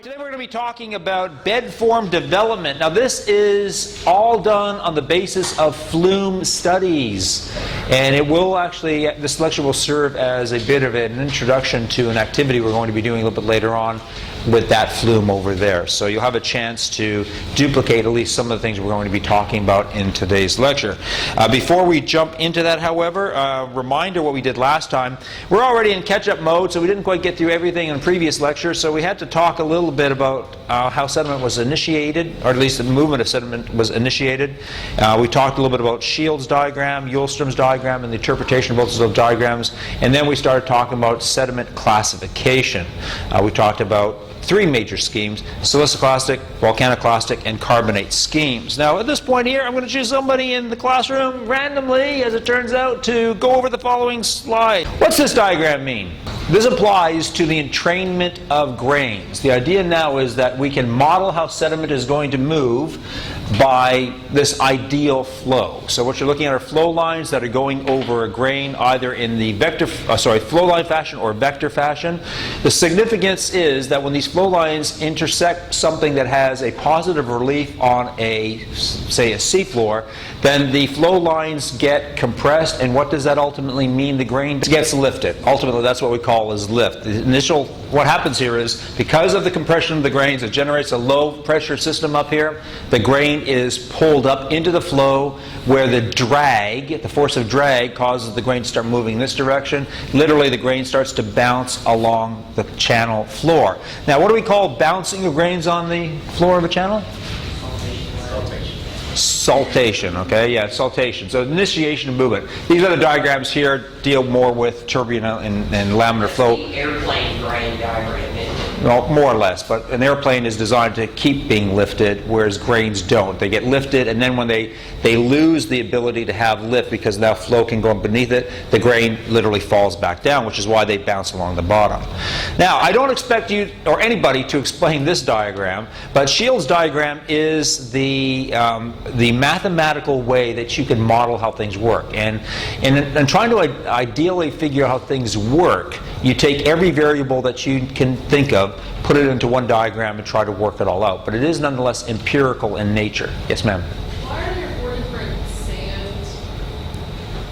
Today we're going to be talking about bedform development. Now this is all done on the basis of flume studies, and it will actually, this lecture will serve as a bit of an introduction to an activity we're going to be doing a little bit later on with that flume over there. So you'll have a chance to duplicate at least some of the things we're going to be talking about in today's lecture. Before we jump into that, however, reminder what we did last time. We're already in catch-up mode, so we didn't quite get through everything in previous lectures, so we had to talk a little bit about how sediment was initiated, or at least the movement of sediment was initiated. We talked a little bit about Shields' diagram, Hjulstrom's diagram, and the interpretation of both of those diagrams, and then we started talking about sediment classification. We talked about three major schemes: siliciclastic, volcanoclastic, and carbonate schemes. Now at this point here, I'm going to choose somebody in the classroom randomly, as it turns out, to go over the following slide. What's this diagram mean? This applies to the entrainment of grains. The idea now is that we can model how sediment is going to move by this ideal flow. So what you're looking at are flow lines that are going over a grain, either in the flow line fashion or vector fashion. The significance is that when these flow lines intersect something that has a positive relief on a, say, a seafloor, then the flow lines get compressed, and what does that ultimately mean? The grain gets lifted. Ultimately, that's what we call as lift. The initial, what happens here is, because of the compression of the grains, it generates a low pressure system up here. The grain is pulled up into the flow, where the drag, the force of drag, causes the grain to start moving in this direction. Literally, the grain starts to bounce along the channel floor. Now, what do we call bouncing of grains on the floor of a channel? Saltation, okay? Yeah, saltation. So initiation of movement. These other diagrams here deal more with turbulent and laminar flow. The airplane grain diagram, isn't it? Well, more or less, but an airplane is designed to keep being lifted, whereas grains don't. They get lifted, and then when they lose the ability to have lift because now flow can go beneath it, the grain literally falls back down, which is why they bounce along the bottom. Now, I don't expect you or anybody to explain this diagram, but Shields' diagram is the mathematical way that you can model how things work. And in trying to ideally figure out how things work, you take every variable that you can think of, put it into one diagram, and try to work it all out. But it is nonetheless empirical in nature. Yes, ma'am? Why are there 4 different sand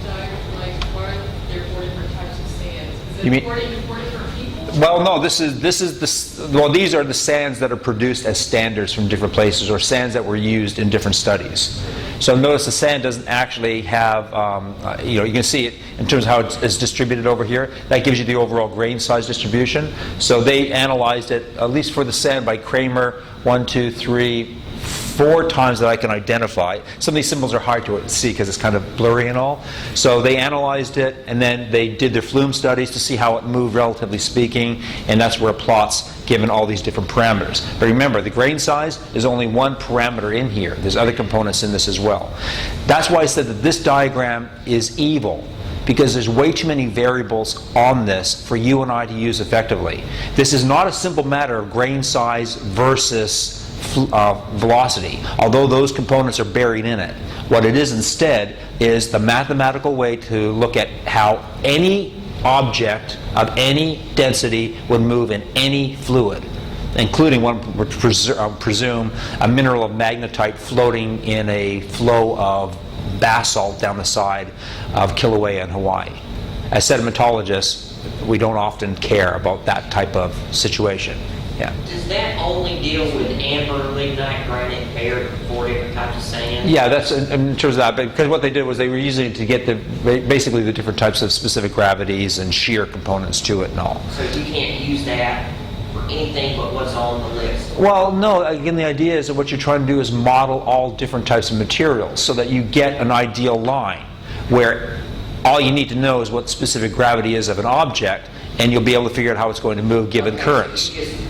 diagrams? Like, why are there 4 different types of sands? Is it according to 4 different people? Well, no. These are the sands that are produced as standards from different places, or sands that were used in different studies. So notice the sand doesn't actually have, you can see it in terms of how it's distributed over here. That gives you the overall grain size distribution. So they analyzed it, at least for the sand, by Kramer, 1, 2, 3, 4 times that I can identify. Some of these symbols are hard to see because it's kind of blurry and all. So they analyzed it, and then they did their flume studies to see how it moved, relatively speaking, and that's where it plots given all these different parameters. But remember, the grain size is only one parameter in here. There's other components in this as well. That's why I said that this diagram is evil, because there's way too many variables on this for you and I to use effectively. This is not a simple matter of grain size versus velocity, although those components are buried in it. What it is instead is the mathematical way to look at how any object of any density would move in any fluid, including one would presume a mineral of magnetite floating in a flow of basalt down the side of Kilauea in Hawaii. As sedimentologists, we don't often care about that type of situation. Yeah. Does that only deal with amber, lignite, granite, barric, 4 different types of sand? Yeah, that's in terms of that. Because what they did was they were using it to get basically the different types of specific gravities and shear components to it and all. So you can't use that for anything but what's on the list? Well, no. Again, the idea is that what you're trying to do is model all different types of materials so that you get an ideal line where all you need to know is what the specific gravity is of an object, and you'll be able to figure out how it's going to move given currents. So you just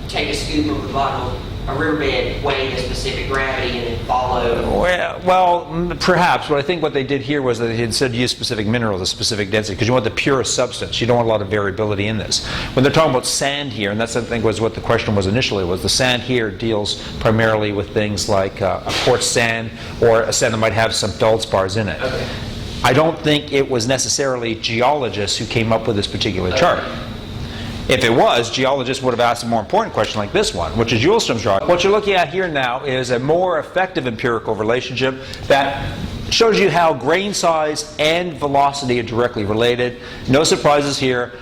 take a scoop of a bottle, a riverbed, weigh the specific gravity, and then follow. Well, perhaps. But I think what they did here was that they instead use specific minerals, a specific density, because you want the purest substance. You don't want a lot of variability in this. When they're talking about sand here, and that's I think was what the question was initially, was the sand here deals primarily with things like a quartz sand or a sand that might have some feldspars in it. Okay. I don't think it was necessarily geologists who came up with this particular chart. If it was, geologists would have asked a more important question like this one, which is Hjulstrom's drawing. What you're looking at here now is a more effective empirical relationship that shows you how grain size and velocity are directly related. No surprises here.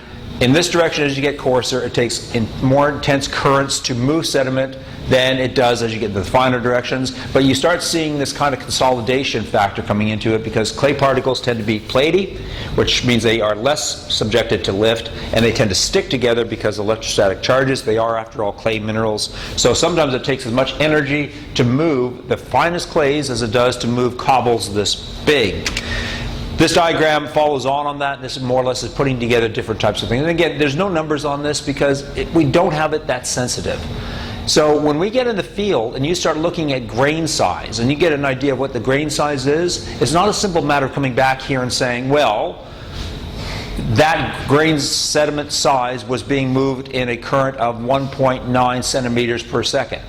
In this direction, as you get coarser, it takes more intense currents to move sediment than it does as you get to the finer directions. But you start seeing this kind of consolidation factor coming into it because clay particles tend to be platy, which means they are less subjected to lift, and they tend to stick together because of electrostatic charges. They are, after all, clay minerals. So sometimes it takes as much energy to move the finest clays as it does to move cobbles this big. This diagram follows on that, and this more or less is putting together different types of things. And again, there's no numbers on this because we don't have it that sensitive. So when we get in the field and you start looking at grain size and you get an idea of what the grain size is, it's not a simple matter of coming back here and saying, well, that grain sediment size was being moved in a current of 1.9 centimeters per second.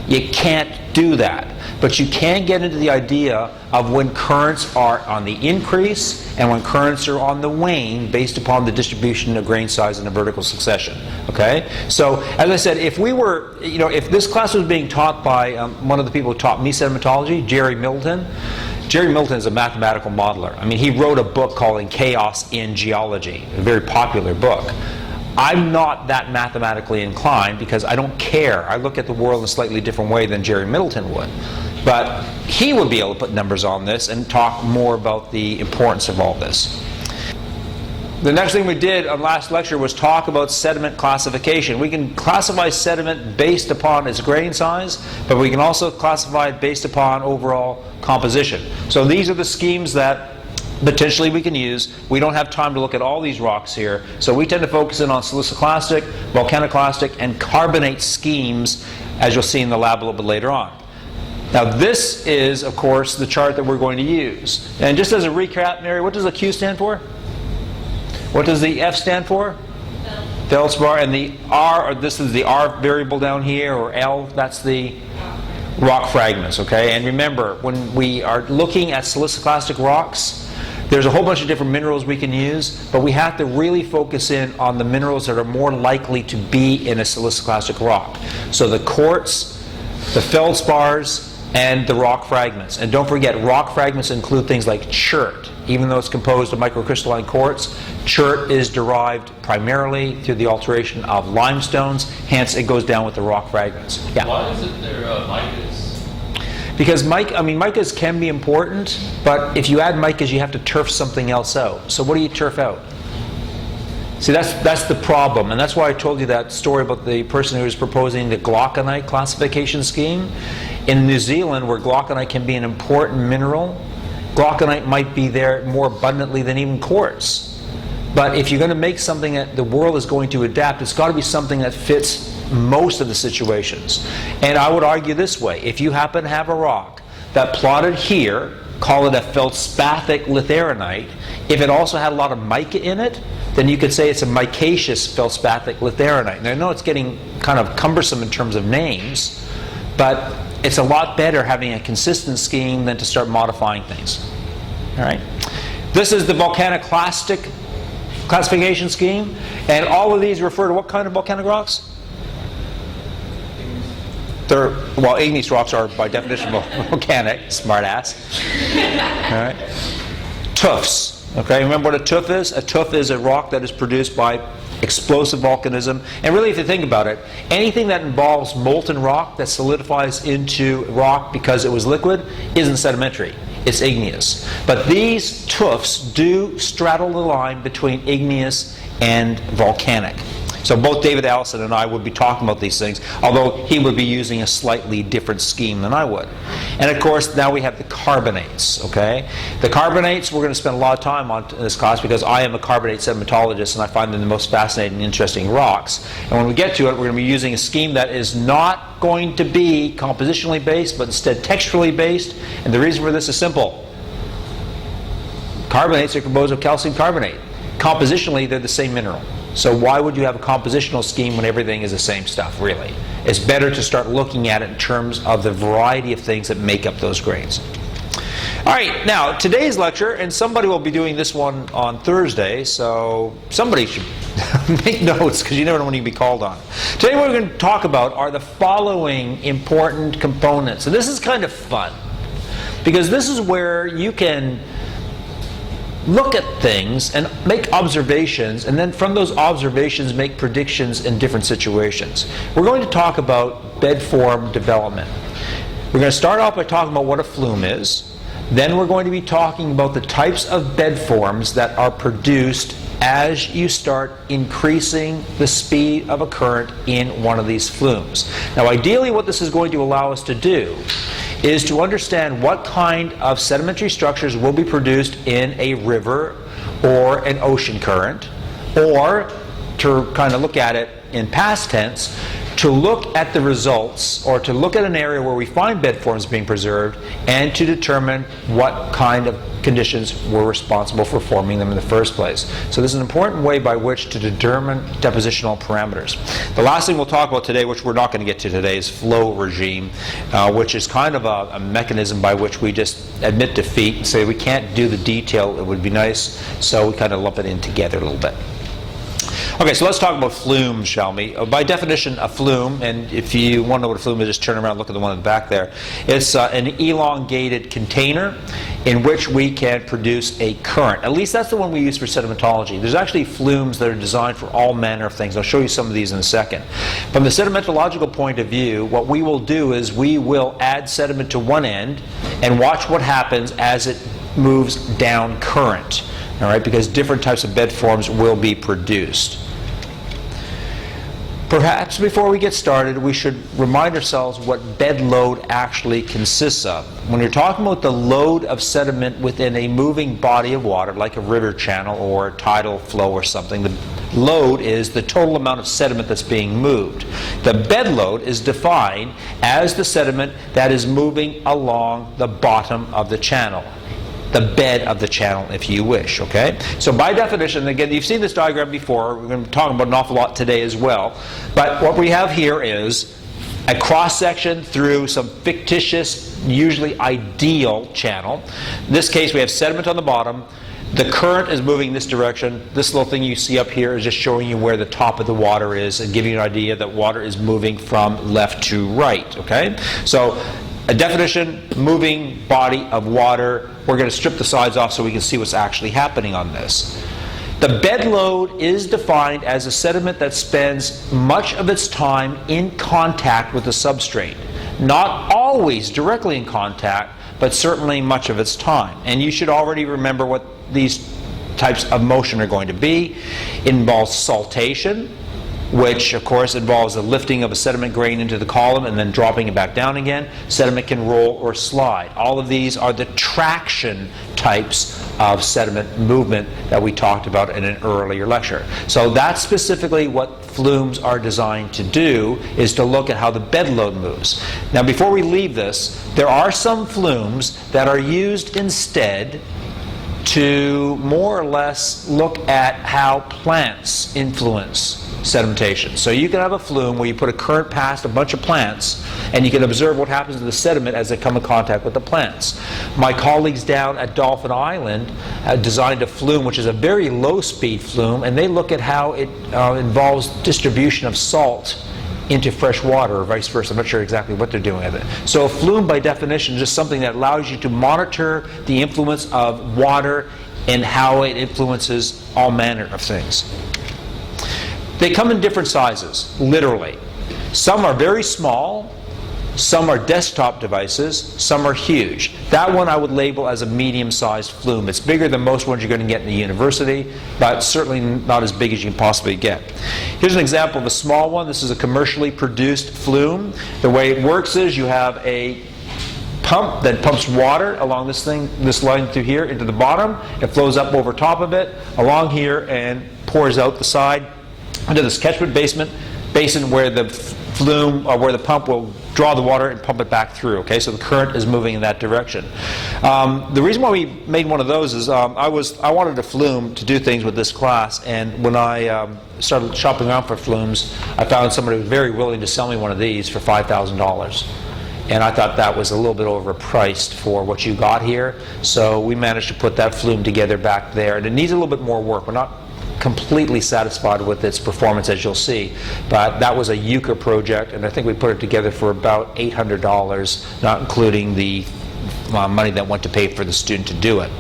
You can't do that. But you can get into the idea of when currents are on the increase and when currents are on the wane based upon the distribution of grain size in a vertical succession. Okay? So, as I said, if we were, if this class was being taught by one of the people who taught me sedimentology, Jerry Middleton. Jerry Middleton is a mathematical modeler. I mean, he wrote a book called Chaos in Geology, a very popular book. I'm not that mathematically inclined because I don't care. I look at the world in a slightly different way than Jerry Middleton would. But he would be able to put numbers on this and talk more about the importance of all this. The next thing we did on last lecture was talk about sediment classification. We can classify sediment based upon its grain size, but we can also classify it based upon overall composition. So these are the schemes that potentially we can use. We don't have time to look at all these rocks here, so we tend to focus in on siliciclastic, volcaniclastic, and carbonate schemes, as you'll see in the lab a little bit later on. Now this is, of course, the chart that we're going to use. And just as a recap, Mary, what does the Q stand for? What does the F stand for? Feldspar. And the R, or this is the R variable down here, or L, that's the rock fragments, okay? And remember, when we are looking at siliciclastic rocks, there's a whole bunch of different minerals we can use, but we have to really focus in on the minerals that are more likely to be in a siliciclastic rock. So the quartz, the feldspars, and the rock fragments. And don't forget, rock fragments include things like chert. Even though it's composed of microcrystalline quartz, chert is derived primarily through the alteration of limestones, hence it goes down with the rock fragments. Yeah. Why is it there micas? Because micas can be important, but if you add micas, you have to turf something else out. So what do you turf out? See, that's the problem, and that's why I told you that story about the person who was proposing the glauconite classification scheme. In New Zealand, where glauconite can be an important mineral, glauconite might be there more abundantly than even quartz. But if you're going to make something that the world is going to adapt, it's got to be something that fits most of the situations. And I would argue this way: if you happen to have a rock that plotted here, call it a feldspathic litharonite, if it also had a lot of mica in it, then you could say it's a micaceous feldspathic litharonite. And I know it's getting kind of cumbersome in terms of names, but it's a lot better having a consistent scheme than to start modifying things. All right. This is the volcaniclastic classification scheme, and all of these refer to what kind of volcanic rocks? Well, igneous rocks are by definition volcanic, smartass. All right. Tuffs. Okay, remember what a tuff is? A tuff is a rock that is produced by explosive volcanism. And really, if you think about it, anything that involves molten rock that solidifies into rock because it was liquid isn't sedimentary. It's igneous. But these tuffs do straddle the line between igneous and volcanic. So both David Allison and I would be talking about these things, although he would be using a slightly different scheme than I would. And of course, now we have the carbonates, okay? The carbonates, we're going to spend a lot of time on in this class because I am a carbonate sedimentologist and I find them the most fascinating and interesting rocks. And when we get to it, we're going to be using a scheme that is not going to be compositionally based, but instead texturally based. And the reason for this is simple. Carbonates are composed of calcium carbonate. Compositionally, they're the same mineral. So why would you have a compositional scheme when everything is the same stuff, really? It's better to start looking at it in terms of the variety of things that make up those grains. All right, now today's lecture, and somebody will be doing this one on Thursday, so somebody should make notes because you never know when you'll be called on. Today what we're going to talk about are the following important components. And this is kind of fun because this is where you can look at things and make observations, and then from those observations make predictions in different situations. We're going to talk about bedform development. We're going to start off by talking about what a flume is. Then we're going to be talking about the types of bedforms that are produced as you start increasing the speed of a current in one of these flumes. Now ideally what this is going to allow us to do is to understand what kind of sedimentary structures will be produced in a river or an ocean current, or to kind of look at it in past tense, to look at the results, or to look at an area where we find bedforms being preserved, and to determine what kind of conditions were responsible for forming them in the first place. So this is an important way by which to determine depositional parameters. The last thing we'll talk about today, which we're not going to get to today, is flow regime, which is kind of a mechanism by which we just admit defeat and say we can't do the detail, it would be nice, so we kind of lump it in together a little bit. Okay, so let's talk about flumes, shall we? By definition, a flume, and if you want to know what a flume is, just turn around and look at the one in the back there. It's an elongated container in which we can produce a current. At least that's the one we use for sedimentology. There's actually flumes that are designed for all manner of things. I'll show you some of these in a second. From the sedimentological point of view, what we will do is we will add sediment to one end and watch what happens as it moves down current. All right, because different types of bedforms will be produced. Perhaps before we get started, we should remind ourselves what bed load actually consists of. When you're talking about the load of sediment within a moving body of water, like a river channel or a tidal flow or something, the load is the total amount of sediment that's being moved. The bed load is defined as the sediment that is moving along the bottom of the channel. The bed of the channel, if you wish, okay? So by definition, again, you've seen this diagram before. We're going to be talking about an awful lot today as well. But what we have here is a cross-section through some fictitious, usually ideal channel. In this case, we have sediment on the bottom. The current is moving this direction. This little thing you see up here is just showing you where the top of the water is and giving you an idea that water is moving from left to right, okay? So a definition, moving body of water. We're going to strip the sides off so we can see what's actually happening on this. The bed load is defined as a sediment that spends much of its time in contact with the substrate. Not always directly in contact, but certainly much of its time. And you should already remember what these types of motion are going to be. It involves saltation, which of course involves the lifting of a sediment grain into the column and then dropping it back down again. Sediment can roll or slide. All of these are the traction types of sediment movement that we talked about in an earlier lecture. So that's specifically what flumes are designed to do, is to look at how the bed load moves. Now before we leave this, there are some flumes that are used instead to more or less look at how plants influence sedimentation. So you can have a flume where you put a current past a bunch of plants and you can observe what happens to the sediment as they come in contact with the plants. My colleagues down at Dolphin Island designed a flume which is a very low speed flume, and they look at how it involves distribution of salt into fresh water or vice versa. I'm not sure exactly what they're doing with it. So a flume by definition is just something that allows you to monitor the influence of water and how it influences all manner of things. They come in different sizes, literally. Some are very small, some are desktop devices, some are huge. That one I would label as a medium-sized flume. It's bigger than most ones you're going to get in a university, but certainly not as big as you can possibly get. Here's an example of a small one. This is a commercially produced flume. The way it works is you have a pump that pumps water along this line through here into the bottom. It flows up over top of it, along here, and pours out the side into this catchment basin where the flume, or where the pump will draw the water and pump it back through. Okay, so the current is moving in that direction. The reason why we made one of those is I wanted a flume to do things with this class, and when I started shopping around for flumes, I found somebody who was very willing to sell me one of these for $5,000. and I thought that was a little bit overpriced for what you got here. So we managed to put that flume together back there, and it needs a little bit more work. We're not completely satisfied with its performance, as you'll see, but that was a euchre project, and I think we put it together for about $800, not including the money that went to pay for the student to do it.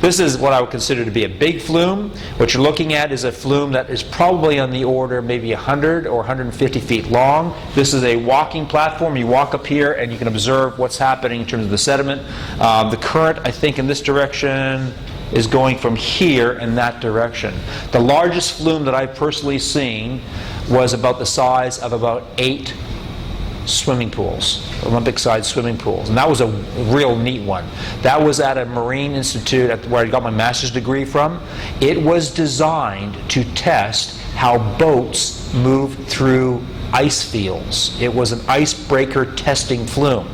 This is what I would consider to be a big flume. What you're looking at is a flume that is probably on the order maybe 100 or 150 feet long. This is a walking platform. You walk up here and you can observe what's happening in terms of the sediment. The current, I think, in this direction is going from here in that direction. The largest flume that I've personally seen was about the size of about 8 swimming pools, Olympic-sized swimming pools, and that was a real neat one. That was at a marine institute where I got my master's degree from. It was designed to test how boats move through ice fields. It was an icebreaker testing flume.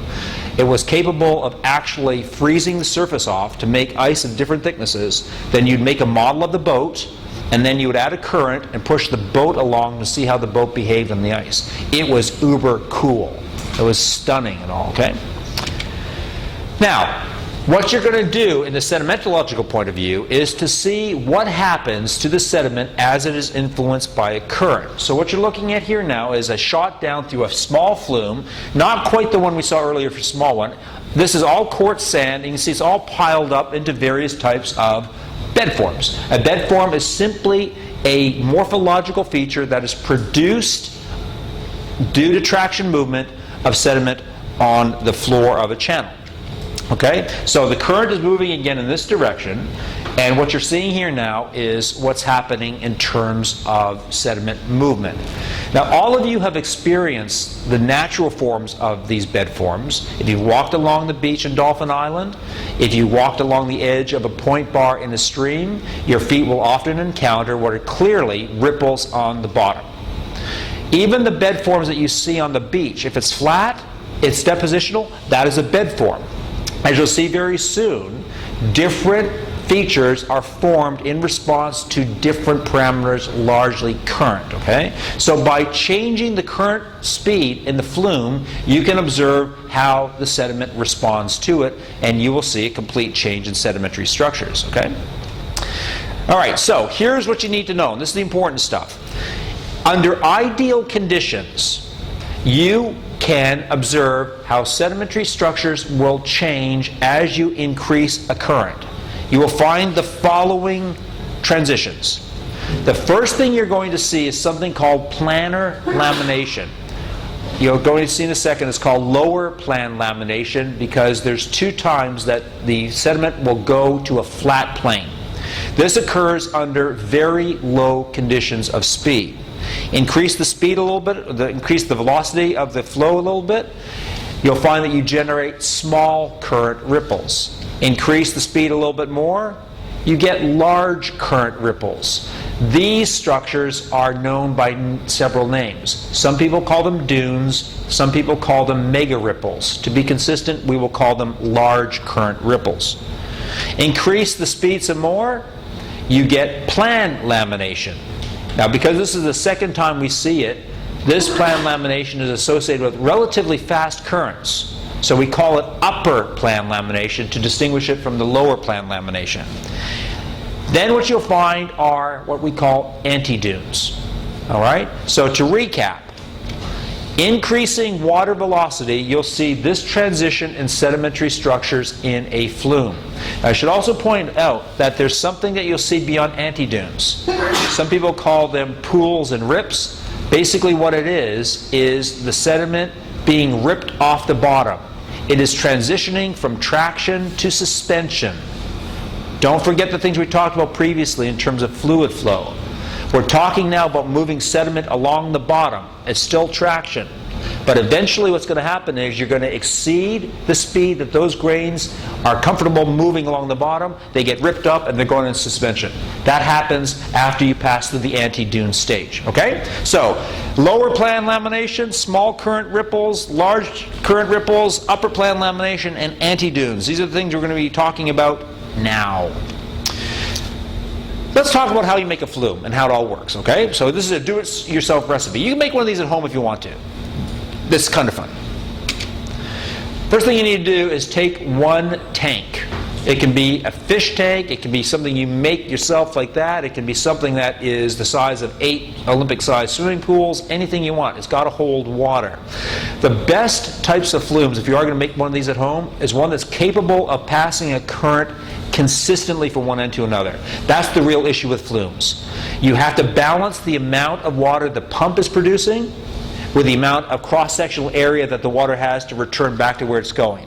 It was capable of actually freezing the surface off to make ice of different thicknesses. Then you'd make a model of the boat, and then you would add a current and push the boat along to see how the boat behaved on the ice. It was uber cool. It was stunning and all, okay? Now, what you're going to do in the sedimentological point of view is to see what happens to the sediment as it is influenced by a current. So what you're looking at here now is a shot down through a small flume, not quite the one we saw earlier for a small one. This is all quartz sand, and you can see it's all piled up into various types of bedforms. A bedform is simply a morphological feature that is produced due to traction movement of sediment on the floor of a channel. Okay? So the current is moving again in this direction, and what you're seeing here now is what's happening in terms of sediment movement. Now, all of you have experienced the natural forms of these bed forms. If you walked along the beach in Dolphin Island, if you walked along the edge of a point bar in a stream, your feet will often encounter what are clearly ripples on the bottom. Even the bed forms that you see on the beach, if it's flat, it's depositional, that is a bed form. As you'll see very soon, different features are formed in response to different parameters, largely current, okay? So by changing the current speed in the flume, you can observe how the sediment responds to it, and you will see a complete change in sedimentary structures, okay? All right, so here's what you need to know, and this is the important stuff. Under ideal conditions, you can observe how sedimentary structures will change as you increase a current. You will find the following transitions. The first thing you're going to see is something called planar lamination. You're going to see in a second it's called lower plan lamination because there's 2 times that the sediment will go to a flat plane. This occurs under very low conditions of speed. Increase the speed a little bit, increase the velocity of the flow a little bit, you'll find that you generate small current ripples. Increase the speed a little bit more, you get large current ripples. These structures are known by several names. Some people call them dunes, some people call them mega ripples. To be consistent, we will call them large current ripples. Increase the speed some more, you get plan lamination. Now, because this is the second time we see it, this plan lamination is associated with relatively fast currents. So we call it upper plan lamination to distinguish it from the lower plan lamination. Then what you'll find are what we call anti-dunes. All right? So to recap, increasing water velocity, you'll see this transition in sedimentary structures in a flume. I should also point out that there's something that you'll see beyond anti-dunes. Some people call them pools and rips. Basically what it is the sediment being ripped off the bottom. It is transitioning from traction to suspension. Don't forget the things we talked about previously in terms of fluid flow. We're talking now about moving sediment along the bottom. It's still traction. But eventually what's going to happen is you're going to exceed the speed that those grains are comfortable moving along the bottom. They get ripped up and they're going into suspension. That happens after you pass through the anti-dune stage. Okay? So, lower plan lamination, small current ripples, large current ripples, upper plan lamination, and anti-dunes. These are the things we're going to be talking about now. Let's talk about how you make a flume and how it all works, okay? So this is a do-it-yourself recipe. You can make one of these at home if you want to. This is kind of fun. First thing you need to do is take one tank. It can be a fish tank, it can be something you make yourself like that, it can be something that is the size of 8 Olympic-sized swimming pools, anything you want. It's got to hold water. The best types of flumes, if you are going to make one of these at home, is one that's capable of passing a current consistently from one end to another. That's the real issue with flumes. You have to balance the amount of water the pump is producing with the amount of cross-sectional area that the water has to return back to where it's going.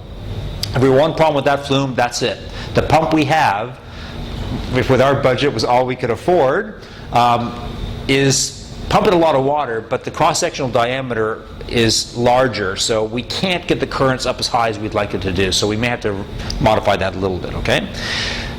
If we have one problem with that flume, that's it. The pump we have, which with our budget was all we could afford, is pumping a lot of water, but the cross-sectional diameter is larger, so we can't get the currents up as high as we'd like it to do. So we may have to modify that a little bit, okay?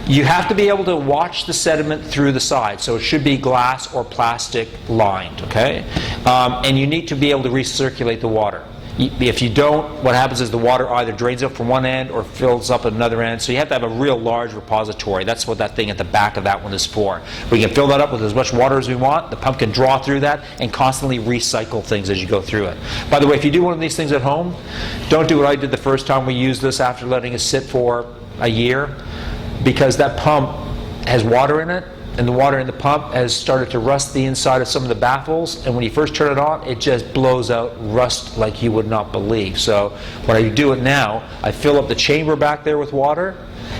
You have to be able to watch the sediment through the side, so it should be glass or plastic lined, okay? And you need to be able to recirculate the water. If you don't, what happens is the water either drains up from one end or fills up at another end. So you have to have a real large repository. That's what that thing at the back of that one is for. We can fill that up with as much water as we want. The pump can draw through that and constantly recycle things as you go through it. By the way, if you do one of these things at home, don't do what I did the first time we used this after letting it sit for a year, because that pump has water in it, and the water in the pump has started to rust the inside of some of the baffles, and when you first turn it on, it just blows out rust like you would not believe. So when I do it now, I fill up the chamber back there with water,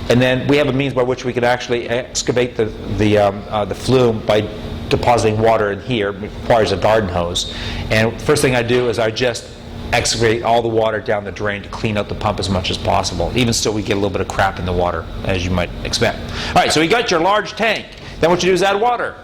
and then we have a means by which we can actually excavate the flume by depositing water in here. It requires a garden hose. And first thing I do is I just excavate all the water down the drain to clean out the pump as much as possible. Even still, we get a little bit of crap in the water, as you might expect. All right, so you got your large tank. Then what you do is add water.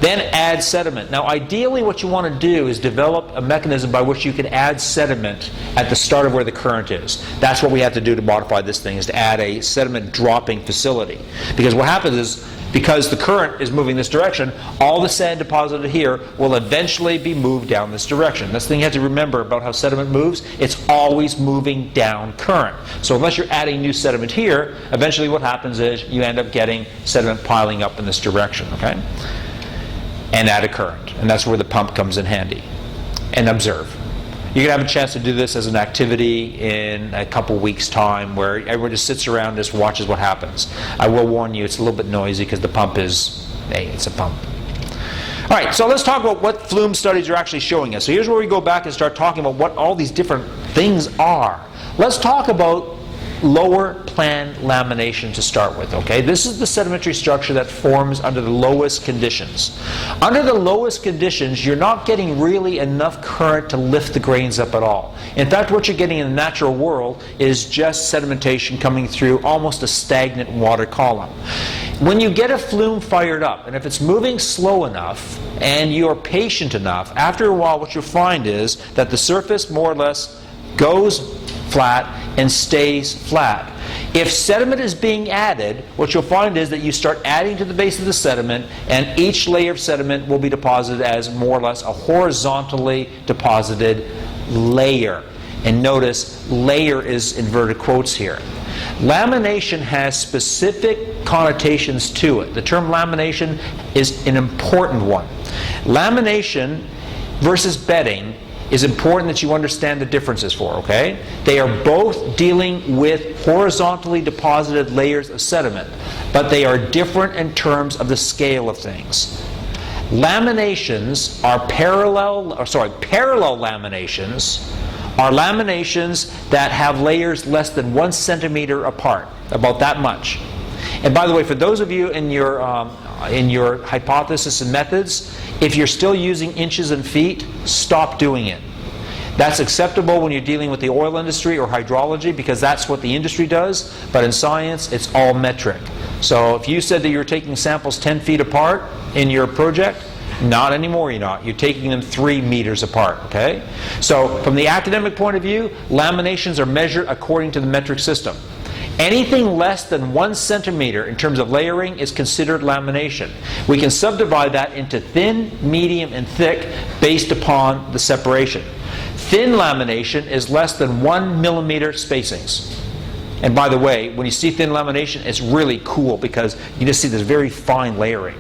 Then add sediment. Now ideally what you want to do is develop a mechanism by which you can add sediment at the start of where the current is. That's what we have to do to modify this thing, is to add a sediment dropping facility. Because what happens is, because the current is moving this direction, all the sand deposited here will eventually be moved down this direction. That's the thing you have to remember about how sediment moves. It's always moving down current. So unless you're adding new sediment here, eventually what happens is you end up getting sediment piling up in this direction, okay? And add a current. And that's where the pump comes in handy. And observe. You can have a chance to do this as an activity in a couple weeks' time, where everyone just sits around and just watches what happens. I will warn you, it's a little bit noisy because the pump is, hey, it's a pump. All right, so let's talk about what flume studies are actually showing us. So here's where we go back and start talking about what all these different things are. Let's talk about lower plan lamination to start with, okay? This is the sedimentary structure that forms under the lowest conditions. Under the lowest conditions, you're not getting really enough current to lift the grains up at all. In fact, what you're getting in the natural world is just sedimentation coming through almost a stagnant water column. When you get a flume fired up, and if it's moving slow enough and you're patient enough, after a while what you'll find is that the surface more or less goes flat and stays flat. If sediment is being added, what you'll find is that you start adding to the base of the sediment, and each layer of sediment will be deposited as more or less a horizontally deposited layer. And notice, layer is inverted quotes here. Lamination has specific connotations to it. The term lamination is an important one. Lamination versus bedding is important that you understand the differences for, okay? They are both dealing with horizontally deposited layers of sediment, but they are different in terms of the scale of things. Laminations are parallel laminations are laminations that have layers less than 1 centimeter apart, about that much. And by the way, for those of you in your hypothesis and methods, if you're still using inches and feet, stop doing it. That's acceptable when you're dealing with the oil industry or hydrology, because that's what the industry does, but in science it's all metric. So if you said that you're taking samples 10 feet apart in your project, not anymore, you're not. You're taking them 3 meters apart, okay? So from the academic point of view, laminations are measured according to the metric system. Anything less than 1 centimeter in terms of layering is considered lamination. We can subdivide that into thin, medium, and thick based upon the separation. Thin lamination is less than 1 millimeter spacings. And by the way, when you see thin lamination, it's really cool because you just see this very fine layering.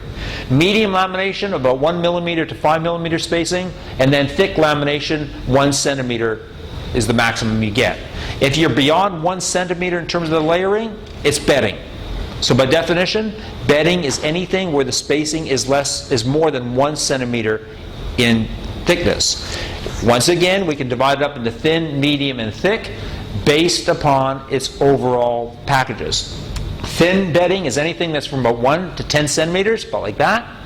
Medium lamination, about 1 millimeter to 5 millimeter spacing, and then thick lamination, 1 centimeter is the maximum you get. If you're beyond 1 centimeter in terms of the layering, it's bedding. So by definition, bedding is anything where the spacing is more than 1 centimeter in thickness. Once again, we can divide it up into thin, medium, and thick based upon its overall packages. Thin bedding is anything that's from about 1 to 10 centimeters, about like that.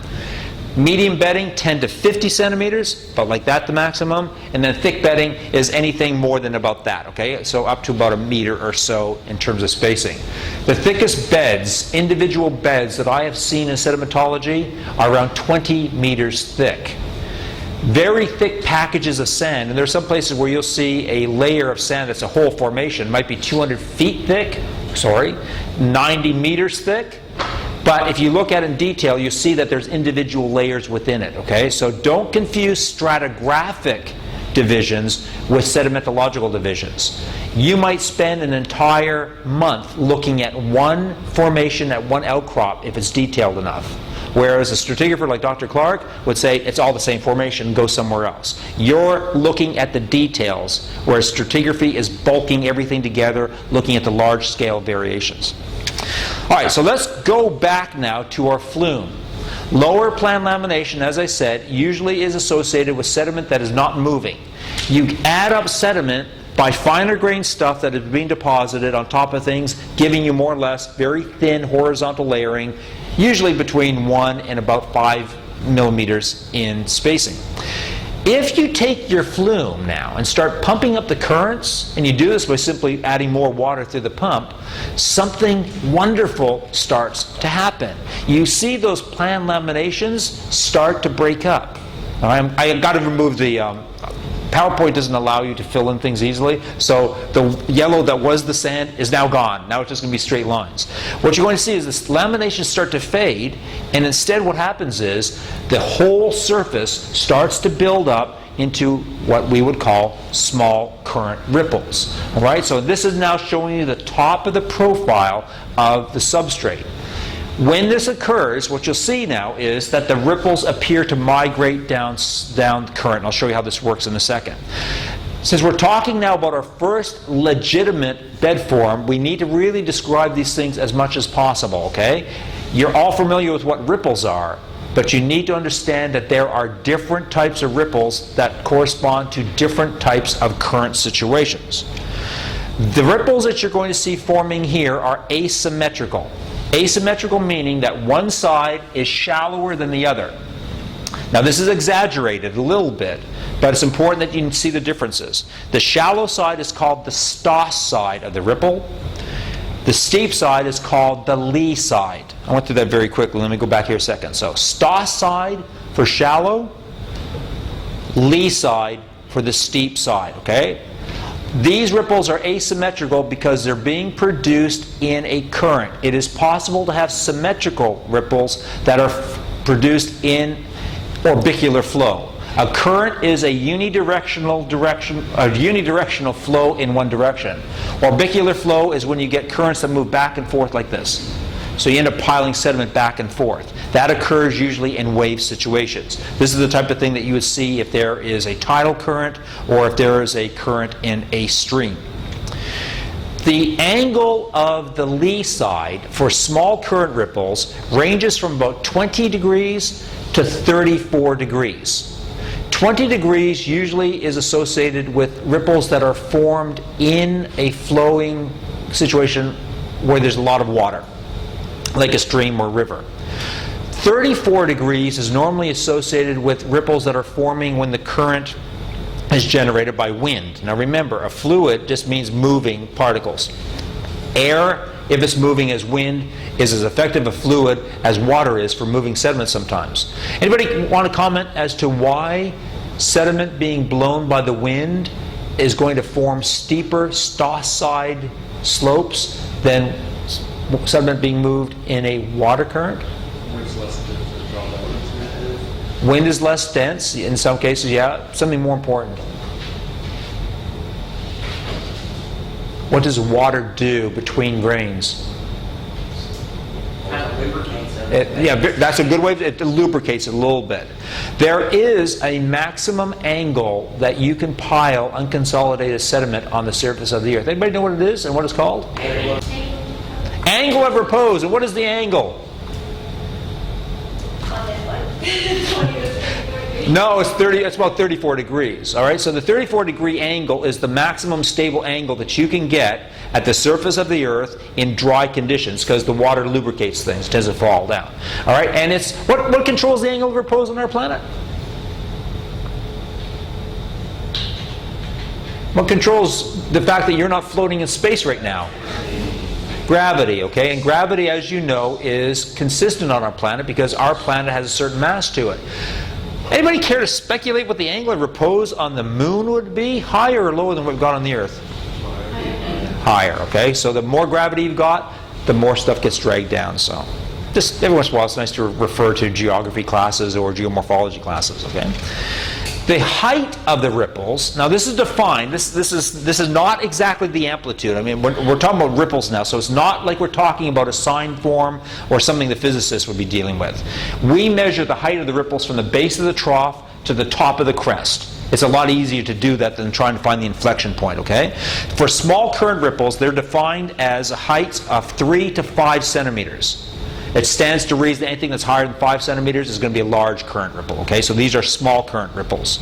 Medium bedding, 10 to 50 centimeters, about like that, the maximum. And then thick bedding is anything more than about that, okay? So up to about a meter or so in terms of spacing. The thickest beds, individual beds that I have seen in sedimentology are around 20 meters thick. Very thick packages of sand, and there are some places where you'll see a layer of sand that's a whole formation. It might be 200 feet thick, 90 meters thick. But if you look at it in detail, you see that there's individual layers within it, okay? So don't confuse stratigraphic divisions with sedimentological divisions. You might spend an entire month looking at one formation, at one outcrop, if it's detailed enough. Whereas a stratigrapher like Dr. Clark would say it's all the same formation, go somewhere else. You're looking at the details, whereas stratigraphy is bulking everything together, looking at the large scale variations. All right, so let's go back now to our flume. Lower plan lamination, as I said, usually is associated with sediment that is not moving. You add up sediment by finer grained stuff that is being deposited on top of things, giving you more or less very thin horizontal layering, usually between 1 and about 5 millimeters in spacing. If you take your flume now and start pumping up the currents, and you do this by simply adding more water through the pump, something wonderful starts to happen. You see those plan laminations start to break up. I got to remove the PowerPoint doesn't allow you to fill in things easily, so the yellow that was the sand is now gone. Now it's just going to be straight lines. What you're going to see is this lamination start to fade, and instead what happens is the whole surface starts to build up into what we would call small current ripples. All right, so this is now showing you the top of the profile of the substrate. When this occurs, what you'll see now is that the ripples appear to migrate down the current. I'll show you how this works in a second. Since we're talking now about our first legitimate bed form, we need to really describe these things as much as possible, okay? You're all familiar with what ripples are, but you need to understand that there are different types of ripples that correspond to different types of current situations. The ripples that you're going to see forming here are asymmetrical. Asymmetrical meaning that one side is shallower than the other. Now this is exaggerated a little bit, but it's important that you can see the differences. The shallow side is called the stoss side of the ripple. The steep side is called the lee side. I went through that very quickly. Let me go back here a second. So stoss side for shallow, lee side for the steep side, okay? These ripples are asymmetrical because they're being produced in a current. It is possible to have symmetrical ripples that are produced in orbicular flow. A current is a unidirectional flow in one direction. Orbicular flow is when you get currents that move back and forth like this. So you end up piling sediment back and forth. That occurs usually in wave situations. This is the type of thing that you would see if there is a tidal current or if there is a current in a stream. The angle of the lee side for small current ripples ranges from about 20 degrees to 34 degrees. 20 degrees usually is associated with ripples that are formed in a flowing situation where there's a lot of water, like a stream or river. 34 degrees is normally associated with ripples that are forming when the current is generated by wind. Now remember, a fluid just means moving particles. Air, if it's moving as wind, is as effective a fluid as water is for moving sediment sometimes. Anybody want to comment as to why sediment being blown by the wind is going to form steeper stoss side slopes than sediment being moved in a water current? Wind is less dense in some cases, yeah. Something more important. What does water do between grains? Kind of lubricates them. That's a good way. It lubricates it a little bit. There is a maximum angle that you can pile unconsolidated sediment on the surface of the earth. Anybody know what it is and what it's called? Angle of repose. And what is the angle? No, it's 30. It's about 34 degrees. All right. So the 34-degree angle is the maximum stable angle that you can get at the surface of the Earth in dry conditions, because the water lubricates things, tends to fall down. All right. And it's what controls the angle of repose on our planet? What controls the fact that you're not floating in space right now? Gravity, okay? And gravity, as you know, is consistent on our planet because our planet has a certain mass to it. Anybody care to speculate what the angle of repose on the moon would be? Higher or lower than what we've got on the Earth? Higher, okay? So the more gravity you've got, the more stuff gets dragged down. So just every once in a while, it's nice to refer to geography classes or geomorphology classes, okay? The height of the ripples, now this is defined, this is not exactly the amplitude. I mean, we're talking about ripples now, so it's not like we're talking about a sine form or something the physicists would be dealing with. We measure the height of the ripples from the base of the trough to the top of the crest. It's a lot easier to do that than trying to find the inflection point, okay? For small current ripples, they're defined as a height of 3 to 5 centimeters. It stands to reason that anything that's higher than 5 centimeters is going to be a large current ripple. Okay, so these are small current ripples.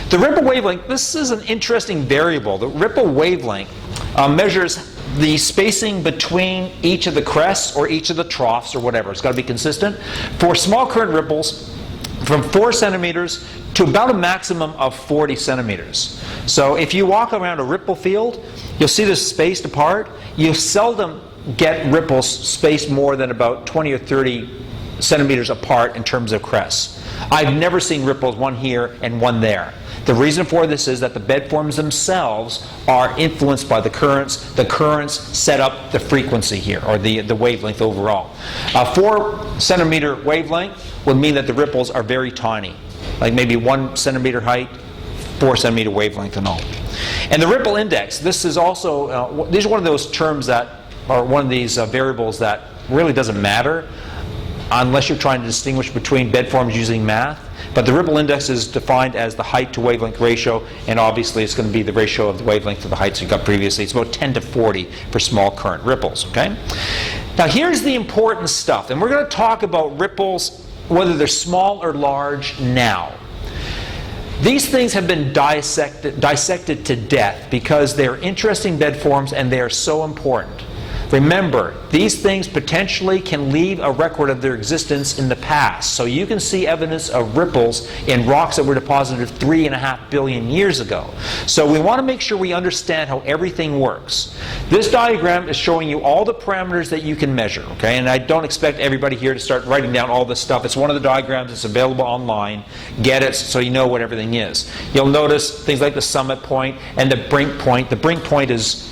The ripple wavelength, this is an interesting variable. The ripple wavelength measures the spacing between each of the crests or each of the troughs or whatever. It's got to be consistent. For small current ripples, from 4 centimeters to about a maximum of 40 centimeters. So if you walk around a ripple field, you'll see this spaced apart. You seldom get ripples spaced more than about 20 or 30 centimeters apart in terms of crests. I've never seen ripples, one here and one there. The reason for this is that the bedforms themselves are influenced by the currents. The currents set up the frequency here, or the wavelength overall. A 4 centimeter wavelength would mean that the ripples are very tiny, like maybe 1 centimeter height, 4 centimeter wavelength and all. And the ripple index, this is also, these are one of those terms that or one of these variables that really doesn't matter unless you're trying to distinguish between bedforms using math. But the ripple index is defined as the height to wavelength ratio, and obviously it's going to be the ratio of the wavelength to the heights you got previously. It's about 10 to 40 for small current ripples. Okay. Now here's the important stuff, and we're going to talk about ripples, whether they're small or large, now. These things have been dissected to death because they're interesting bedforms and they are so important. Remember, these things potentially can leave a record of their existence in the past. So you can see evidence of ripples in rocks that were deposited 3.5 billion years ago. So we want to make sure we understand how everything works. This diagram is showing you all the parameters that you can measure, okay? And I don't expect everybody here to start writing down all this stuff. It's one of the diagrams that's available online. Get it so you know what everything is. You'll notice things like the summit point and the brink point. The brink point is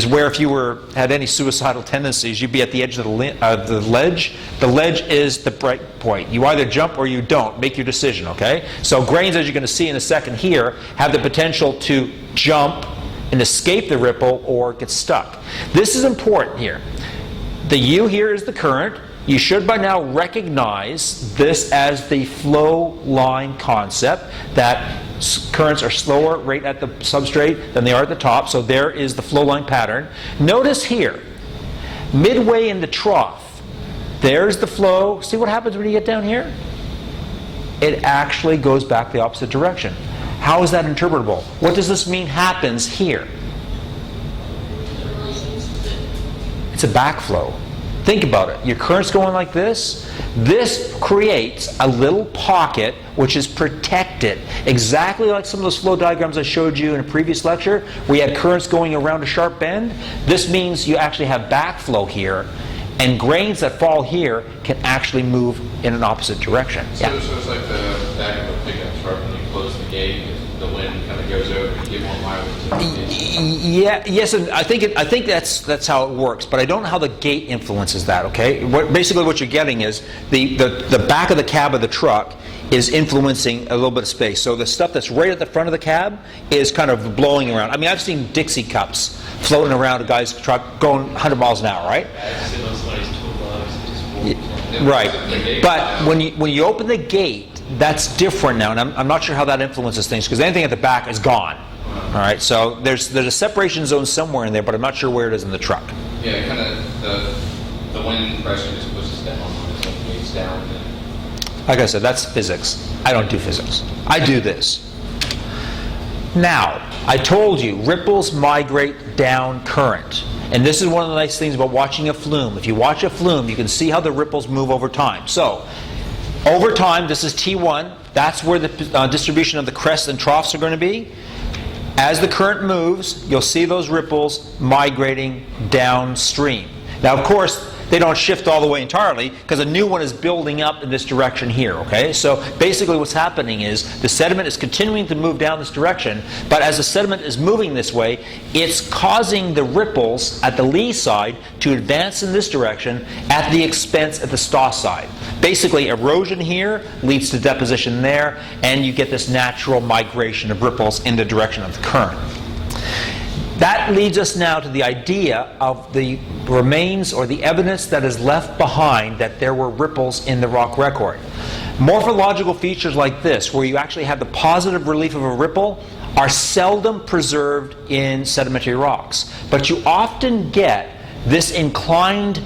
where if you had any suicidal tendencies, you'd be at the edge of the ledge. The ledge is the break point. You either jump or you don't. Make your decision, okay? So grains, as you're going to see in a second here, have the potential to jump and escape the ripple or get stuck. This is important here. The U here is the current. You should by now recognize this as the flow line concept, that currents are slower right at the substrate than they are at the top. So there is the flow line pattern. Notice here, midway in the trough, there's the flow. See what happens when you get down here? It actually goes back the opposite direction. How is that interpretable? What does this mean happens here? It's a backflow. Think about it. Your current's going like this. This creates a little pocket which is protected. Exactly like some of those flow diagrams I showed you in a previous lecture. We had currents going around a sharp bend. This means you actually have backflow here. And grains that fall here can actually move in an opposite direction. So it's like the back of a pickup truck when you close the gate, the wind kind of goes over and give one mileage. Yeah, yes, and I think that's how it works, but I don't know how the gate influences that. Okay, basically what you're getting is the back of the cab of the truck is influencing a little bit of space. So the stuff that's right at the front of the cab is kind of blowing around. I mean, I've seen Dixie cups floating around a guy's truck going 100 miles an hour, right? Right. The gate But down. when you open the gate, that's different now, and I'm not sure how that influences things, because anything at the back is gone. All right, so there's a separation zone somewhere in there, but I'm not sure where it is in the truck. Yeah, kind of the wind pressure just pushes down on it, so it gates down. And Like I said, that's physics. I don't do physics. I do this. Now, I told you, ripples migrate down current. And this is one of the nice things about watching a flume. If you watch a flume, you can see how the ripples move over time. So, over time, this is T1. That's where the distribution of the crests and troughs are going to be. As the current moves, you'll see those ripples migrating downstream. Now, of course, they don't shift all the way entirely because a new one is building up in this direction here, okay? So basically what's happening is the sediment is continuing to move down this direction, but as the sediment is moving this way, it's causing the ripples at the lee side to advance in this direction at the expense at the stoss side. Basically, erosion here leads to deposition there, and you get this natural migration of ripples in the direction of the current. That leads us now to the idea of the remains or the evidence that is left behind that there were ripples in the rock record. Morphological features like this, where you actually have the positive relief of a ripple, are seldom preserved in sedimentary rocks. But you often get this inclined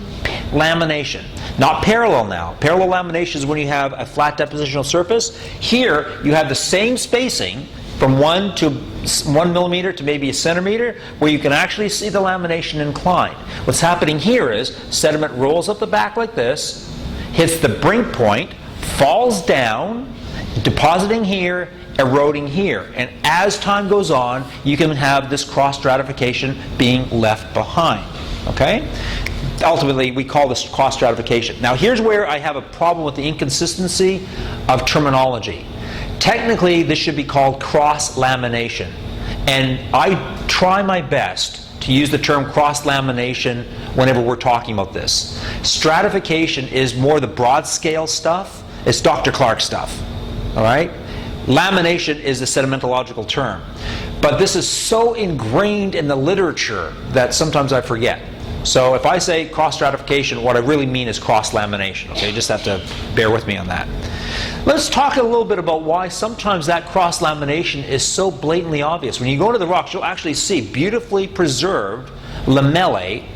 lamination. Not parallel now. Parallel lamination is when you have a flat depositional surface. Here, you have the same spacing from 1 millimeter to maybe a centimeter, where you can actually see the lamination inclined. What's happening here is sediment rolls up the back like this, hits the brink point, falls down, depositing here, eroding here. And as time goes on, you can have this cross stratification being left behind. Okay? Ultimately, we call this cross stratification. Now, here's where I have a problem with the inconsistency of terminology. Technically, this should be called cross-lamination. And I try my best to use the term cross-lamination whenever we're talking about this. Stratification is more the broad-scale stuff. It's Dr. Clark stuff. All right? Lamination is the sedimentological term. But this is so ingrained in the literature that sometimes I forget. So if I say cross-stratification, what I really mean is cross-lamination. Okay, you just have to bear with me on that. Let's talk a little bit about why sometimes that cross-lamination is so blatantly obvious. When you go into the rocks, you'll actually see beautifully preserved lamellae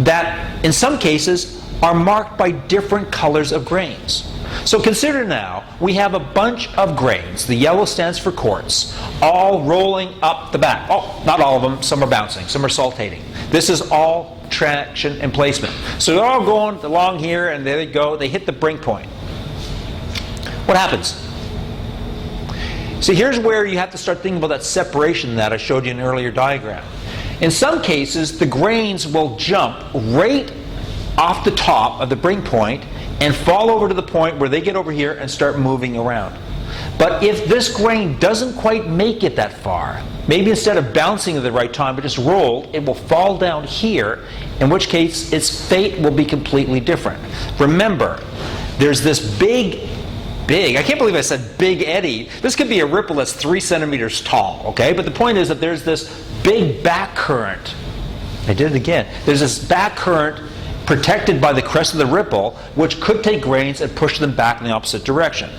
that, in some cases, are marked by different colors of grains. So consider now, we have a bunch of grains. The yellow stands for quartz, all rolling up the back. Oh, not all of them. Some are bouncing. Some are saltating. This is all traction and placement. So they're all going along here, and there they go. They hit the brink point. What happens? So here's where you have to start thinking about that separation that I showed you in an earlier diagram. In some cases, the grains will jump right off the top of the brink point and fall over to the point where they get over here and start moving around. But if this grain doesn't quite make it that far, maybe instead of bouncing at the right time but just rolled, it will fall down here, in which case its fate will be completely different. Remember, there's this big, I can't believe I said big eddy. This could be a ripple that's 3 centimeters tall, okay? But the point is that there's this big back current. I did it again. There's this back current protected by the crest of the ripple, which could take grains and push them back in the opposite direction.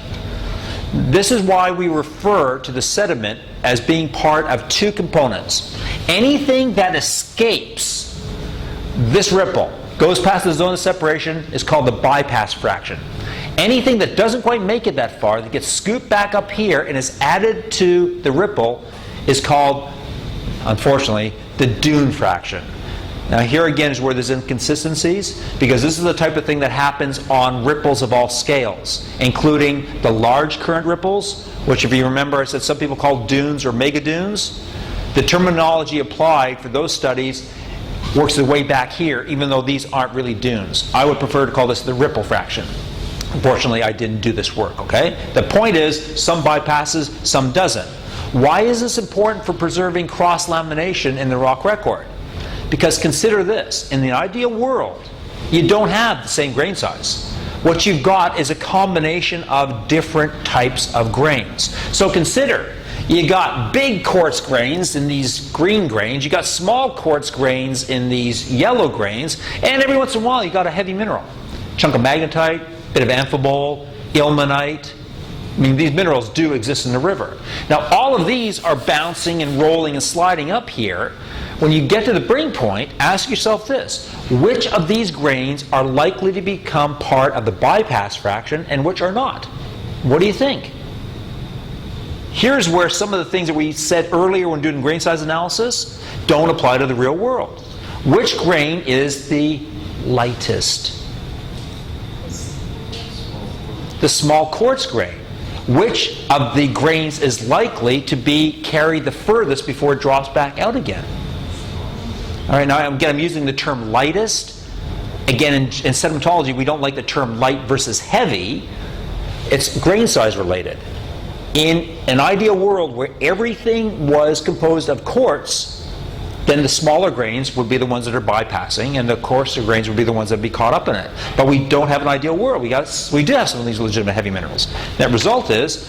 This is why we refer to the sediment as being part of 2 components. Anything that escapes this ripple, goes past the zone of separation, is called the bypass fraction. Anything that doesn't quite make it that far, that gets scooped back up here and is added to the ripple, is called, unfortunately, the dune fraction. Now here again is where there's inconsistencies, because this is the type of thing that happens on ripples of all scales, including the large current ripples, which if you remember I said some people call dunes or mega dunes. The terminology applied for those studies works its way back here, even though these aren't really dunes. I would prefer to call this the ripple fraction. Unfortunately, I didn't do this work, okay? The point is, some bypasses, some doesn't. Why is this important for preserving cross-lamination in the rock record? Because consider this, in the ideal world, you don't have the same grain size. What you've got is a combination of different types of grains. So consider, you got big quartz grains in these green grains, you got small quartz grains in these yellow grains, and every once in a while you got a heavy mineral. chunk of magnetite, bit of amphibole, ilmenite. I mean, these minerals do exist in the river. Now, all of these are bouncing and rolling and sliding up here. When you get to the breaking point, ask yourself this: which of these grains are likely to become part of the bypass fraction and which are not? What do you think? Here's where some of the things that we said earlier when doing grain size analysis don't apply to the real world. Which grain is the lightest? The small quartz grain. Which of the grains is likely to be carried the furthest before it drops back out again? All right, now again, I'm using the term lightest. Again, in sedimentology, we don't like the term light versus heavy. It's grain size related. In an ideal world where everything was composed of quartz, then the smaller grains would be the ones that are bypassing, and the coarser grains would be the ones that would be caught up in it. But we don't have an ideal world. We do have some of these legitimate heavy minerals. That result is,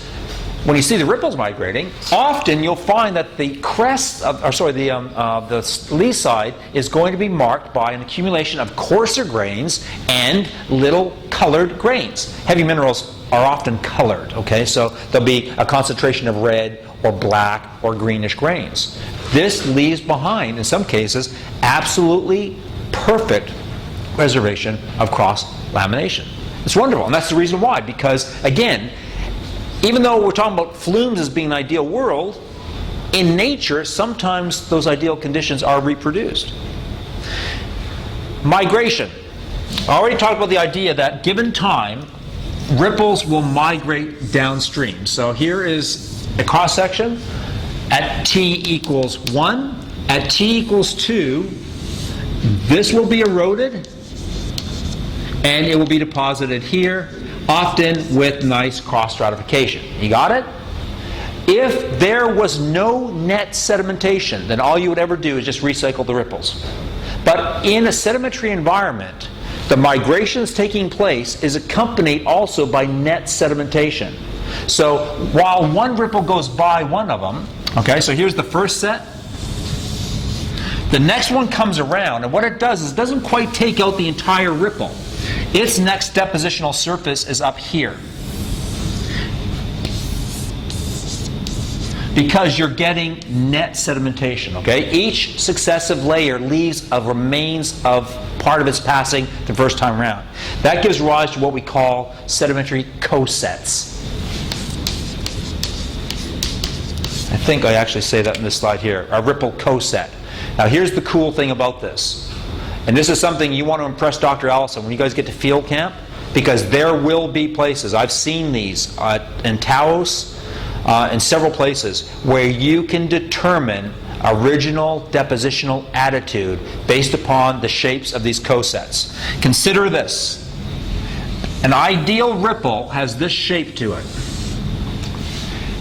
when you see the ripples migrating, often you'll find that the crest, the lee side is going to be marked by an accumulation of coarser grains and little colored grains. Heavy minerals are often colored, okay? So there'll be a concentration of red or black or greenish grains. This leaves behind, in some cases, absolutely perfect preservation of cross-lamination. It's wonderful, and that's the reason why, because, again, even though we're talking about flumes as being an ideal world, in nature, sometimes those ideal conditions are reproduced. Migration. I already talked about the idea that, given time, ripples will migrate downstream. So here is a cross-section. At t equals 1, at t equals 2, this will be eroded, and it will be deposited here, often with nice cross-stratification. You got it? If there was no net sedimentation, then all you would ever do is just recycle the ripples. But in a sedimentary environment, the migrations taking place is accompanied also by net sedimentation. So while one ripple goes by one of them, okay, so here's the first set. The next one comes around, and what it does is it doesn't quite take out the entire ripple. Its next depositional surface is up here. Because you're getting net sedimentation, okay? Each successive layer leaves a remains of part of its passing the first time around. That gives rise to what we call sedimentary cosets. I think I actually say that in this slide here, a ripple coset. Now here's the cool thing about this. And this is something you want to impress Dr. Allison when you guys get to field camp, because there will be places, I've seen these in Taos, in several places, where you can determine original depositional attitude based upon the shapes of these cosets. Consider this. An ideal ripple has this shape to it.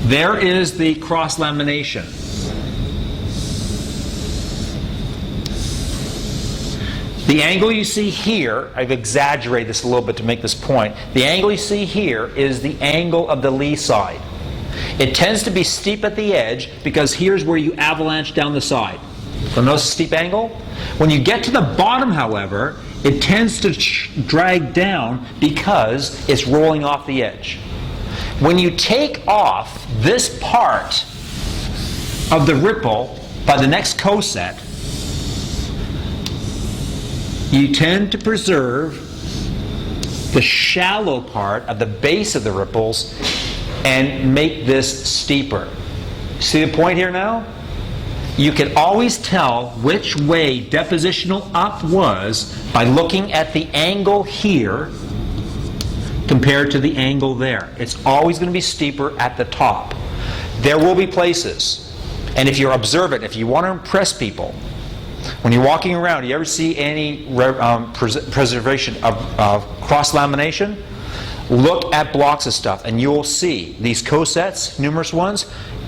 There is the cross-lamination. The angle you see here, I've exaggerated this a little bit to make this point. The angle you see here is the angle of the lee side. It tends to be steep at the edge because here's where you avalanche down the side. So notice the steep angle? When you get to the bottom, however, it tends to drag down because it's rolling off the edge. When you take off this part of the ripple by the next coset, you tend to preserve the shallow part of the base of the ripples and make this steeper. See the point here now? You can always tell which way depositional up was by looking at the angle here compared to the angle there. It's always going to be steeper at the top. There will be places, and if you're observant, if you want to impress people, when you're walking around, you ever see any preservation of cross-lamination? Look at blocks of stuff, and you'll see these cosets, numerous ones.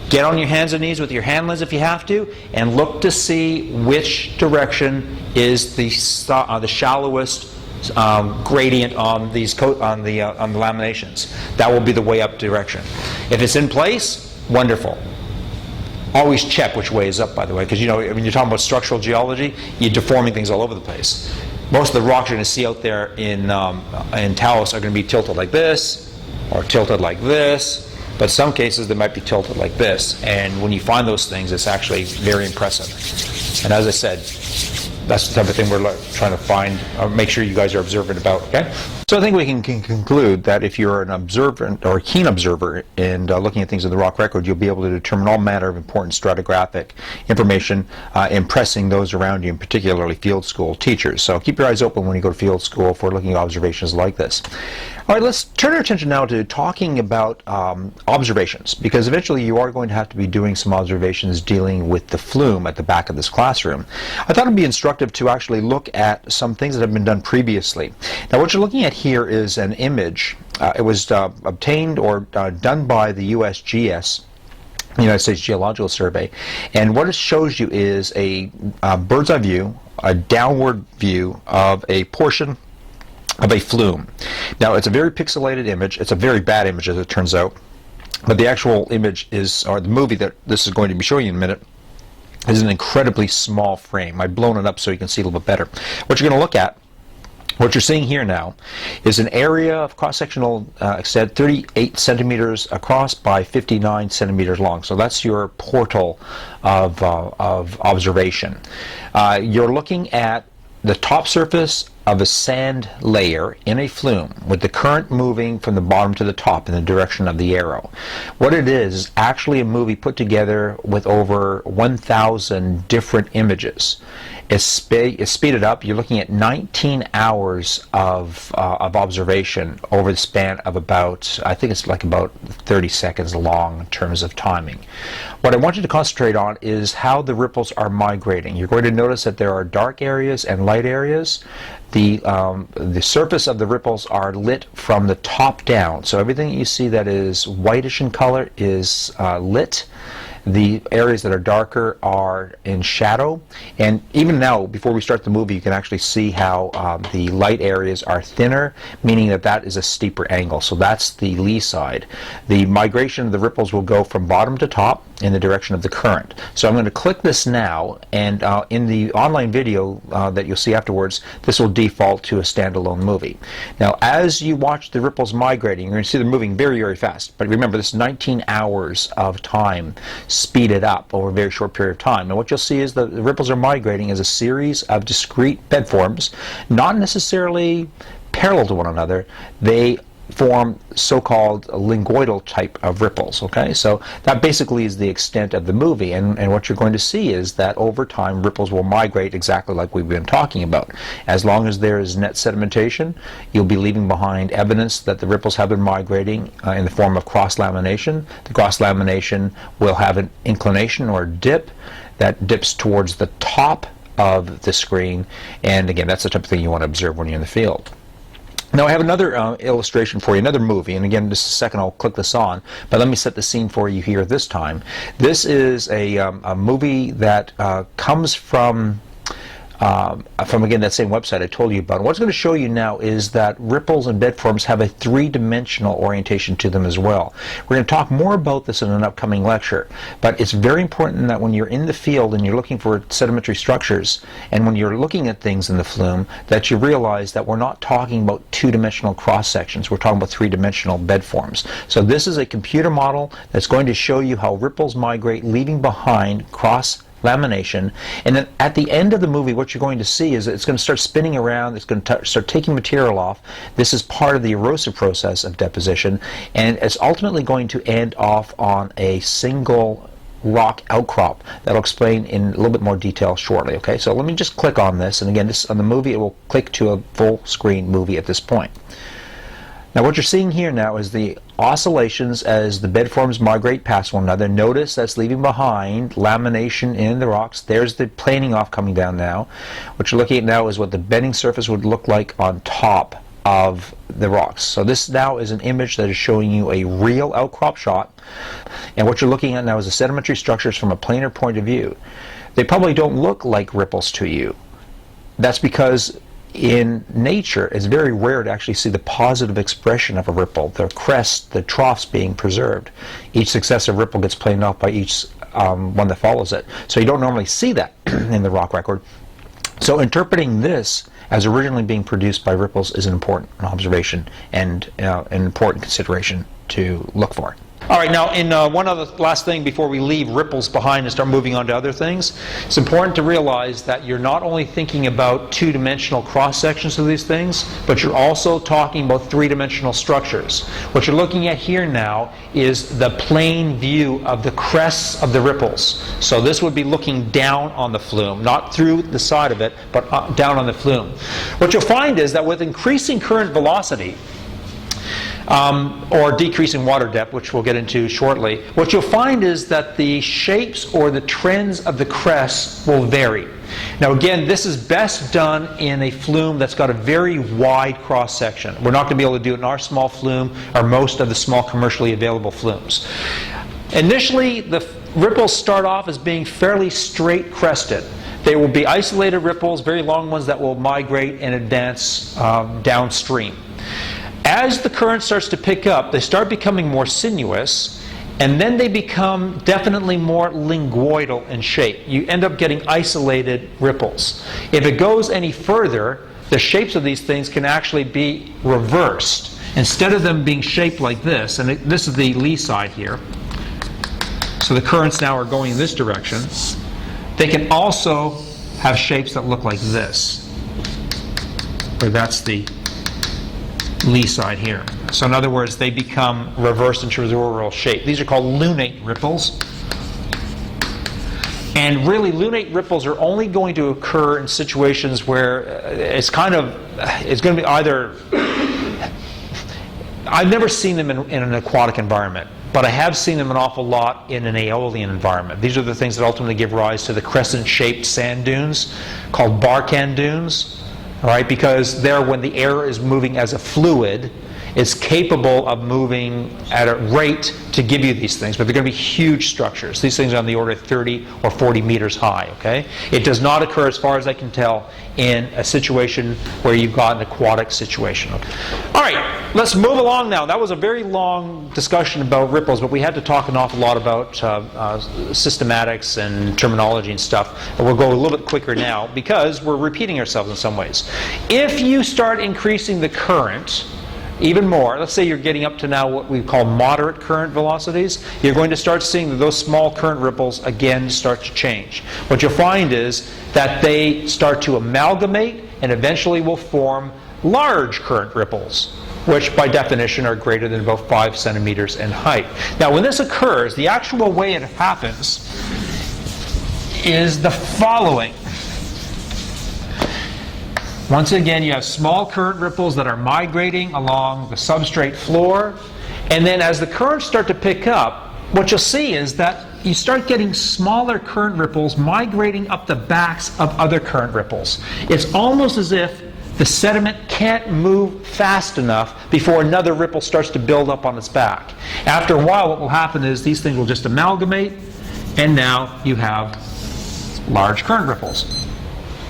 Get on your hands and knees with your hand lens if you have to, and look to see which direction is the shallowest gradient on these on the laminations. That will be the way up direction. If it's in place, wonderful. Always check which way is up, by the way, because you know when you're talking about structural geology, you're deforming things all over the place. Most of the rocks you're going to see out there in Taos are going to be tilted like this, or tilted like this, but some cases they might be tilted like this. And when you find those things, it's actually very impressive. And as I said, that's the type of thing we're trying to find, make sure you guys are observant about, okay? So I think we can conclude that if you're an observant or a keen observer and looking at things in the rock record, you'll be able to determine all manner of important stratigraphic information, impressing those around you, and particularly field school teachers. So keep your eyes open when you go to field school for looking at observations like this. All right, let's turn our attention now to talking about observations, because eventually you are going to have to be doing some observations dealing with the flume at the back of this classroom. I thought it would be instructive to actually look at some things that have been done previously. Now, what you're looking at here is an image. It was obtained or done by the USGS, the United States Geological Survey, and what it shows you is a bird's eye view, a downward view of a portion of a flume. Now, it's a very pixelated image. It's a very bad image, as it turns out, but the actual image is, or the movie that this is going to be showing you in a minute, is an incredibly small frame. I've blown it up so you can see a little bit better. What you're going to look at, what you're seeing here now, is an area of cross-sectional extent 38 centimeters across by 59 centimeters long. So that's your portal of observation. You're looking at the top surface of a sand layer in a flume with the current moving from the bottom to the top in the direction of the arrow. What it is actually a movie put together with over 1,000 different images. It's speeded up. You're looking at 19 hours of observation over the span of about, I think it's like about 30 seconds long in terms of timing. What I want you to concentrate on is how the ripples are migrating. You're going to notice that there are dark areas and light areas. The surface of the ripples are lit from the top down. So everything that you see that is whitish in color is lit. The areas that are darker are in shadow, and even now, before we start the movie, you can actually see how the light areas are thinner, meaning that that is a steeper angle. So that's the lee side. The migration of the ripples will go from bottom to top in the direction of the current. So I'm going to click this now, and in the online video that you'll see afterwards, this will default to a standalone movie. Now, as you watch the ripples migrating, you're going to see them moving very, very fast. But remember, this is 19 hours of time speeded up over a very short period of time. And what you'll see is the ripples are migrating as a series of discrete bedforms, not necessarily parallel to one another. They form so-called linguoidal type of ripples. Okay, so that basically is the extent of the movie, and what you're going to see is that over time ripples will migrate exactly like we've been talking about. As long as there is net sedimentation, you'll be leaving behind evidence that the ripples have been migrating in the form of cross-lamination. The cross-lamination will have an inclination or dip that dips towards the top of the screen, and again, that's the type of thing you want to observe when you're in the field. Now I have another illustration for you, another movie, and again, just a second I'll click this on, but let me set the scene for you here this time. This is a movie that comes from again, that same website I told you about. And what's going to show you now is that ripples and bedforms have a three-dimensional orientation to them as well. We're going to talk more about this in an upcoming lecture, but it's very important that when you're in the field and you're looking for sedimentary structures, and when you're looking at things in the flume, that you realize that we're not talking about two-dimensional cross-sections, we're talking about three-dimensional bedforms. So this is a computer model that's going to show you how ripples migrate, leaving behind cross-lamination, and then at the end of the movie what you're going to see is it's going to start spinning around, it's going to start taking material off. This is part of the erosive process of deposition, and it's ultimately going to end off on a single rock outcrop that I'll explain in a little bit more detail shortly. Okay, so let me just click on this, and again, this on the movie, it will click to a full screen movie at this point. Now what you're seeing here now is the oscillations as the bedforms migrate past one another. Notice that's leaving behind lamination in the rocks. There's the planing off coming down now. What you're looking at now is what the bending surface would look like on top of the rocks. So this now is an image that is showing you a real outcrop shot, and what you're looking at now is the sedimentary structures from a planar point of view. They probably don't look like ripples to you. That's because in nature, it's very rare to actually see the positive expression of a ripple, the crest, the troughs being preserved. Each successive ripple gets planed off by each one that follows it. So you don't normally see that in the rock record. So interpreting this as originally being produced by ripples is an important observation and an important consideration to look for. All right, now in one other last thing before we leave ripples behind and start moving on to other things, it's important to realize that you're not only thinking about two-dimensional cross-sections of these things, but you're also talking about three-dimensional structures. What you're looking at here now is the plane view of the crests of the ripples. So this would be looking down on the flume, not through the side of it, but down on the flume. What you'll find is that with increasing current velocity, or decreasing water depth, which we'll get into shortly, what you'll find is that the shapes or the trends of the crests will vary. Now again, this is best done in a flume that's got a very wide cross-section. We're not going to be able to do it in our small flume or most of the small commercially available flumes. Initially, the ripples start off as being fairly straight crested. They will be isolated ripples, very long ones that will migrate and advance downstream. As the current starts to pick up, they start becoming more sinuous, and then they become definitely more linguoidal in shape. You end up getting isolated ripples. If it goes any further, the shapes of these things can actually be reversed. Instead of them being shaped like this, and this is the lee side here, so the currents now are going in this direction, they can also have shapes that look like this, where that's the lee side here. So in other words, they become reversed in terms of overall shape. These are called lunate ripples. And really, lunate ripples are only going to occur in situations where it's going to be either, I've never seen them in an aquatic environment, but I have seen them an awful lot in an aeolian environment. These are the things that ultimately give rise to the crescent-shaped sand dunes called Barkan dunes. All right, because there, when the air is moving as a fluid, it's capable of moving at a rate to give you these things, but they're going to be huge structures. These things are on the order of 30 or 40 meters high, okay? It does not occur, as far as I can tell, in a situation where you've got an aquatic situation. All right, let's move along now. That was a very long discussion about ripples, but we had to talk an awful lot about systematics and terminology and stuff. And we'll go a little bit quicker now because we're repeating ourselves in some ways. If you start increasing the current even more, let's say you're getting up to now what we call moderate current velocities, you're going to start seeing that those small current ripples again start to change. What you'll find is that they start to amalgamate and eventually will form large current ripples, which by definition are greater than about 5 centimeters in height. Now when this occurs, the actual way it happens is the following. Once again, you have small current ripples that are migrating along the substrate floor, and then as the currents start to pick up, what you'll see is that you start getting smaller current ripples migrating up the backs of other current ripples. It's almost as if the sediment can't move fast enough before another ripple starts to build up on its back. After a while, what will happen is these things will just amalgamate, and now you have large current ripples.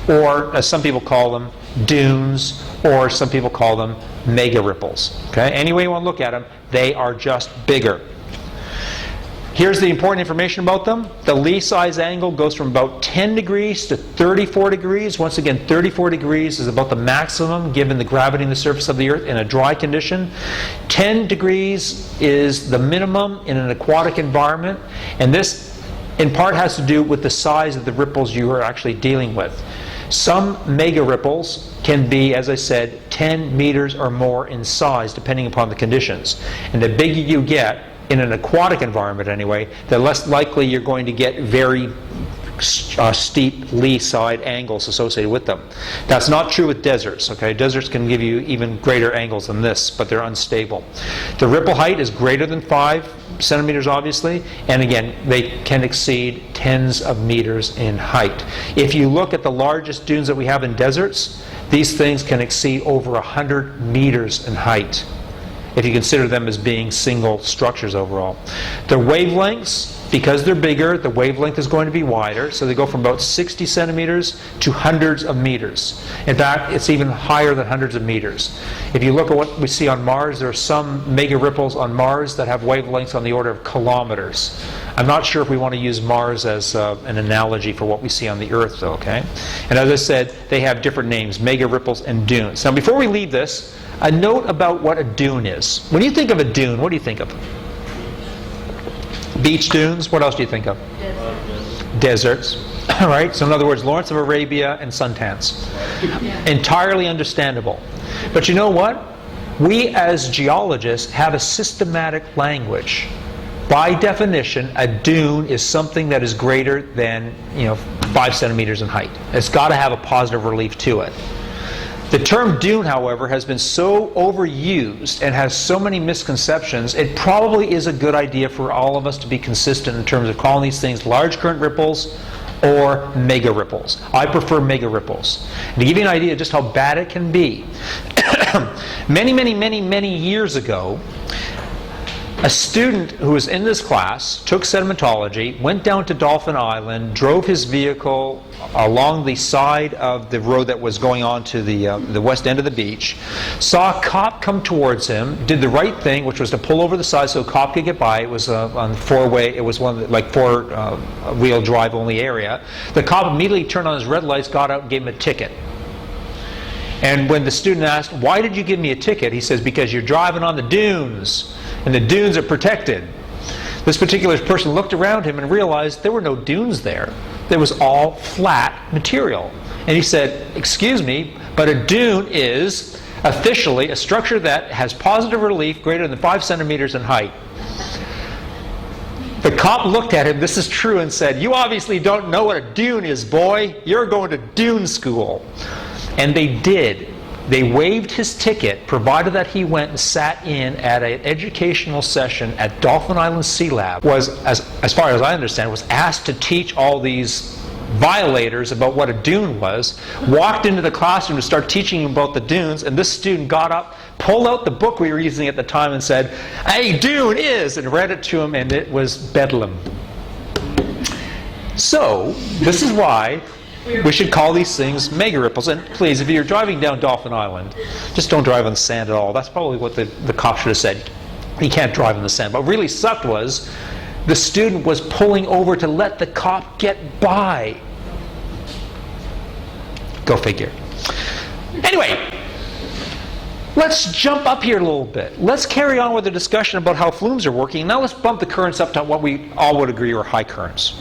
Or, as some people call them, dunes, or some people call them mega ripples. Okay? Any way you want to look at them, they are just bigger. Here's the important information about them. The lee size angle goes from about 10 degrees to 34 degrees. Once again, 34 degrees is about the maximum given the gravity in the surface of the Earth in a dry condition. 10 degrees is the minimum in an aquatic environment, and this in part has to do with the size of the ripples you are actually dealing with. Some mega ripples can be, as I said, 10 meters or more in size, depending upon the conditions. And the bigger you get, in an aquatic environment anyway, the less likely you're going to get very steep lee side angles associated with them. That's not true with deserts. Okay, deserts can give you even greater angles than this, but they're unstable. The ripple height is greater than 5 centimeters, obviously, and again, they can exceed tens of meters in height. If you look at the largest dunes that we have in deserts, these things can exceed over 100 meters in height, if you consider them as being single structures overall. Their wavelengths, because they're bigger, the wavelength is going to be wider, so they go from about 60 centimeters to hundreds of meters. In fact, it's even higher than hundreds of meters. If you look at what we see on Mars, there are some mega ripples on Mars that have wavelengths on the order of kilometers. I'm not sure if we want to use Mars as an analogy for what we see on the Earth, though, okay? And as I said, they have different names, mega ripples and dunes. Now, before we leave this, a note about what a dune is. When you think of a dune, what do you think of? Beach dunes. What else do you think of? Deserts. All right. So in other words, Lawrence of Arabia and suntans. Entirely understandable. But you know what? We as geologists have a systematic language. By definition, a dune is something that is greater than 5 centimeters in height. It's got to have a positive relief to it. The term dune, however, has been so overused and has so many misconceptions, it probably is a good idea for all of us to be consistent in terms of calling these things large current ripples or mega ripples. I prefer mega ripples. And to give you an idea of just how bad it can be, many years ago, a student who was in this class took sedimentology, went down to Dolphin Island, drove his vehicle along the side of the road that was going on to the west end of the beach, saw a cop come towards him, did the right thing, which was to pull over the side so a cop could get by. It was on four-way, it was one of the, like four-wheel drive only area. The cop immediately turned on his red lights, got out and gave him a ticket. And when the student asked, "Why did you give me a ticket?" he says, "Because you're driving on the dunes, and the dunes are protected." This particular person looked around him and realized there were no dunes there. There was all flat material. And he said, "Excuse me, but a dune is officially a structure that has positive relief greater than 5 centimeters in height." The cop looked at him, this is true, and said, "You obviously don't know what a dune is, boy. You're going to dune school." And they did. They waived his ticket, provided that he went and sat in at an educational session at Dolphin Island Sea Lab, was, as far as I understand, was asked to teach all these violators about what a dune was, walked into the classroom to start teaching him about the dunes, and this student got up, pulled out the book we were using at the time and said, "A dune is," and read it to him, and it was bedlam. So, this is why we should call these things mega ripples. And please, if you're driving down Dolphin Island, just don't drive on the sand at all. That's probably what the cop should have said. You can't drive on the sand. But what really sucked was the student was pulling over to let the cop get by. Go figure. Anyway, let's jump up here a little bit. Let's carry on with the discussion about how flumes are working. Now let's bump the currents up to what we all would agree are high currents.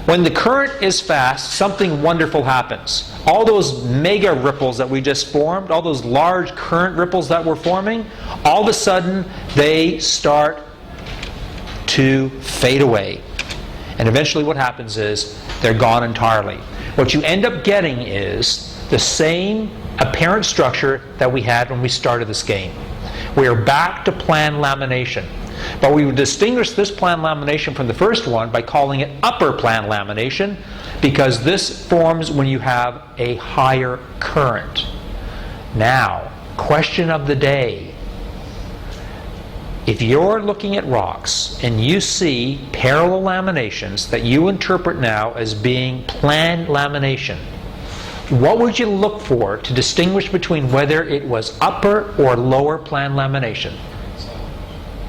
When the current is fast, something wonderful happens. All those mega ripples that we just formed, all those large current ripples that we're forming, all of a sudden they start to fade away. And eventually what happens is they're gone entirely. What you end up getting is the same apparent structure that we had when we started this game. We are back to plan lamination. But we would distinguish this plan lamination from the first one by calling it upper plan lamination, because this forms when you have a higher current. Now, question of the day. If you're looking at rocks and you see parallel laminations that you interpret now as being plan lamination, what would you look for to distinguish between whether it was upper or lower plan lamination?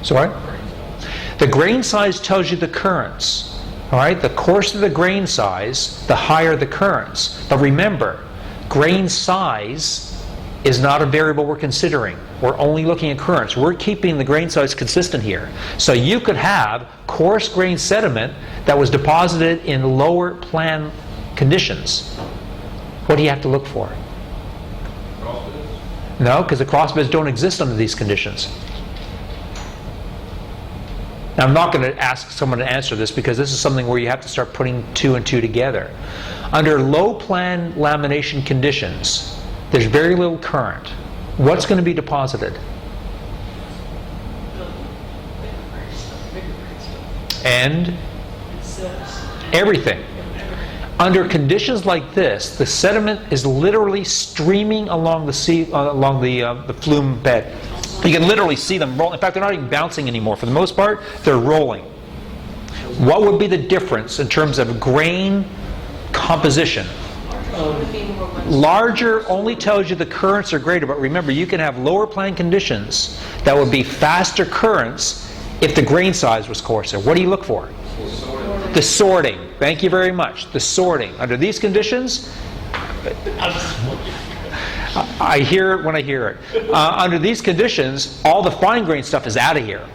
Sorry? The grain size tells you the currents. All right? The coarser the grain size, the higher the currents. But remember, grain size is not a variable we're considering. We're only looking at currents. We're keeping the grain size consistent here. So you could have coarse grain sediment that was deposited in lower plan conditions. What do you have to look for? Crossbeds? No, because the crossbeds don't exist under these conditions. Now, I'm not going to ask someone to answer this because this is something where you have to start putting two and two together. Under low plan lamination conditions, there's very little current. What's going to be deposited? And everything. Under conditions like this, the sediment is literally streaming along the flume bed. You can literally see them roll. In fact, they're not even bouncing anymore. For the most part, they're rolling. What would be the difference in terms of grain composition? Larger only tells you the currents are greater, but remember, you can have lower plan conditions that would be faster currents if the grain size was coarser. What do you look for? So The sorting. Thank you very much. The sorting. Under these conditions, I hear it when I hear it. Under these conditions, all the fine-grained stuff is out of here.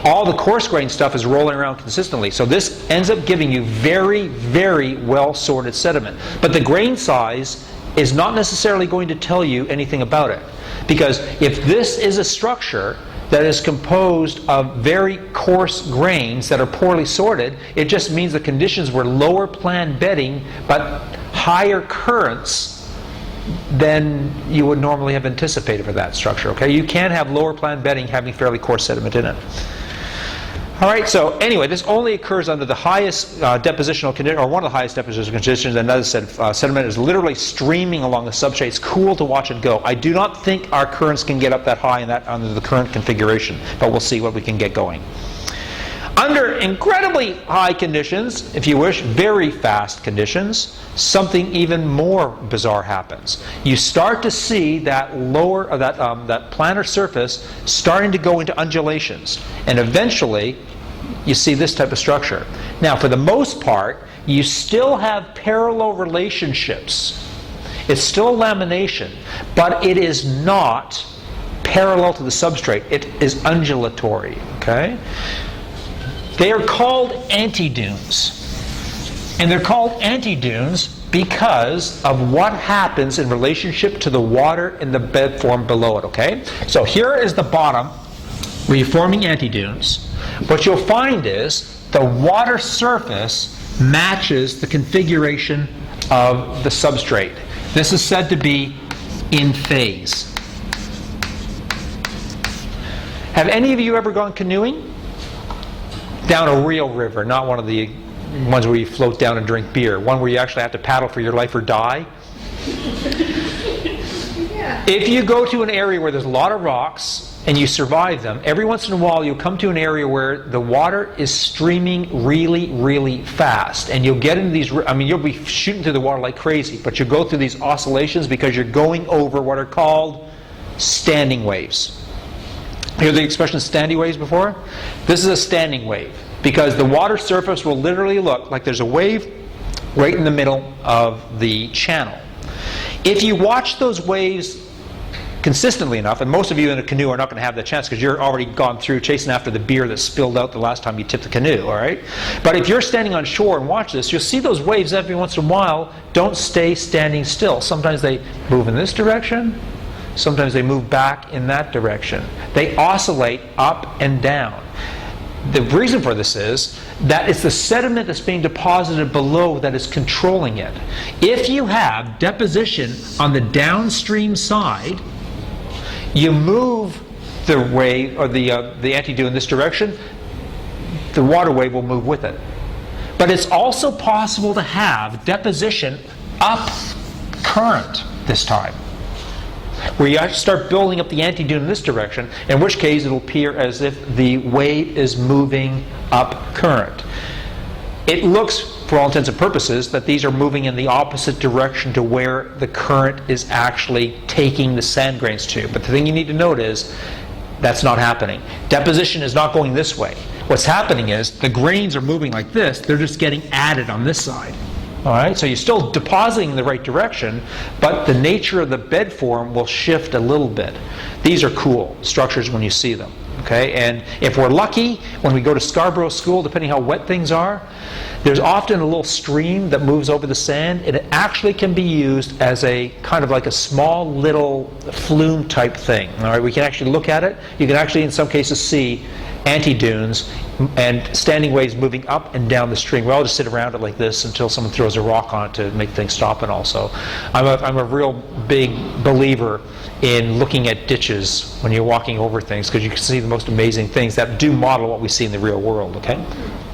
All the coarse-grained stuff is rolling around consistently. So this ends up giving you very, very well-sorted sediment. But the grain size is not necessarily going to tell you anything about it. Because if this is a structure that is composed of very coarse grains that are poorly sorted, it just means the conditions were lower plan bedding but higher currents than you would normally have anticipated for that structure. Okay, you can have lower plan bedding having fairly coarse sediment in it. All right, so anyway, this only occurs under the highest depositional condition, or one of the highest depositional conditions, and as I said, sediment is literally streaming along the substrate. It's cool to watch it go. I do not think our currents can get up that high in that under the current configuration, but we'll see what we can get going. Under incredibly high conditions, if you wish, very fast conditions, something even more bizarre happens. You start to see that lower, that planar surface starting to go into undulations, and eventually you see this type of structure. Now, for the most part, you still have parallel relationships. It's still lamination, but it is not parallel to the substrate. It is undulatory. Okay? They are called antidunes. And they're called antidunes because of what happens in relationship to the water in the bed form below it. Okay? So here is the bottom where you're forming antidunes. What you'll find is the water surface matches the configuration of the substrate. This is said to be in phase. Have any of you ever gone canoeing? Down a real river, not one of the ones where you float down and drink beer. One where you actually have to paddle for your life or die. Yeah. If you go to an area where there's a lot of rocks and you survive them, every once in a while you'll come to an area where the water is streaming really, really fast. And you'll get into these, I mean, you'll be shooting through the water like crazy, but you'll go through these oscillations because you're going over what are called standing waves. Heard the expression standing waves before? This is a standing wave because the water surface will literally look like there's a wave right in the middle of the channel. If you watch those waves consistently enough, and most of you in a canoe are not going to have that chance because you're already gone through chasing after the beer that spilled out the last time you tipped the canoe, all right? But if you're standing on shore and watch this, you'll see those waves every once in a while don't stay standing still. Sometimes they move in this direction. Sometimes they move back in that direction. They oscillate up and down. The reason for this is that it's the sediment that's being deposited below that is controlling it. If you have deposition on the downstream side, you move the wave or the antidune in this direction, the water wave will move with it. But it's also possible to have deposition up current this time, where you actually start building up the antidune in this direction, in which case it'll appear as if the wave is moving up current. It looks, for all intents and purposes, that these are moving in the opposite direction to where the current is actually taking the sand grains to. But the thing you need to note is that's not happening. Deposition is not going this way. What's happening is the grains are moving like this, they're just getting added on this side. All right, so you're still depositing in the right direction, but the nature of the bed form will shift a little bit. These are cool structures when you see them. Okay, and if we're lucky, when we go to Scarborough School, depending how wet things are, there's often a little stream that moves over the sand, and it actually can be used as a kind of like a small little flume type thing. All right, we can actually look at it. You can actually, in some cases, see antidunes and standing waves moving up and down the stream. We all just sit around it like this until someone throws a rock on it to make things stop. And also, I'm a real big believer in looking at ditches when you're walking over things, because you can see the most amazing things that do model what we see in the real world. Okay?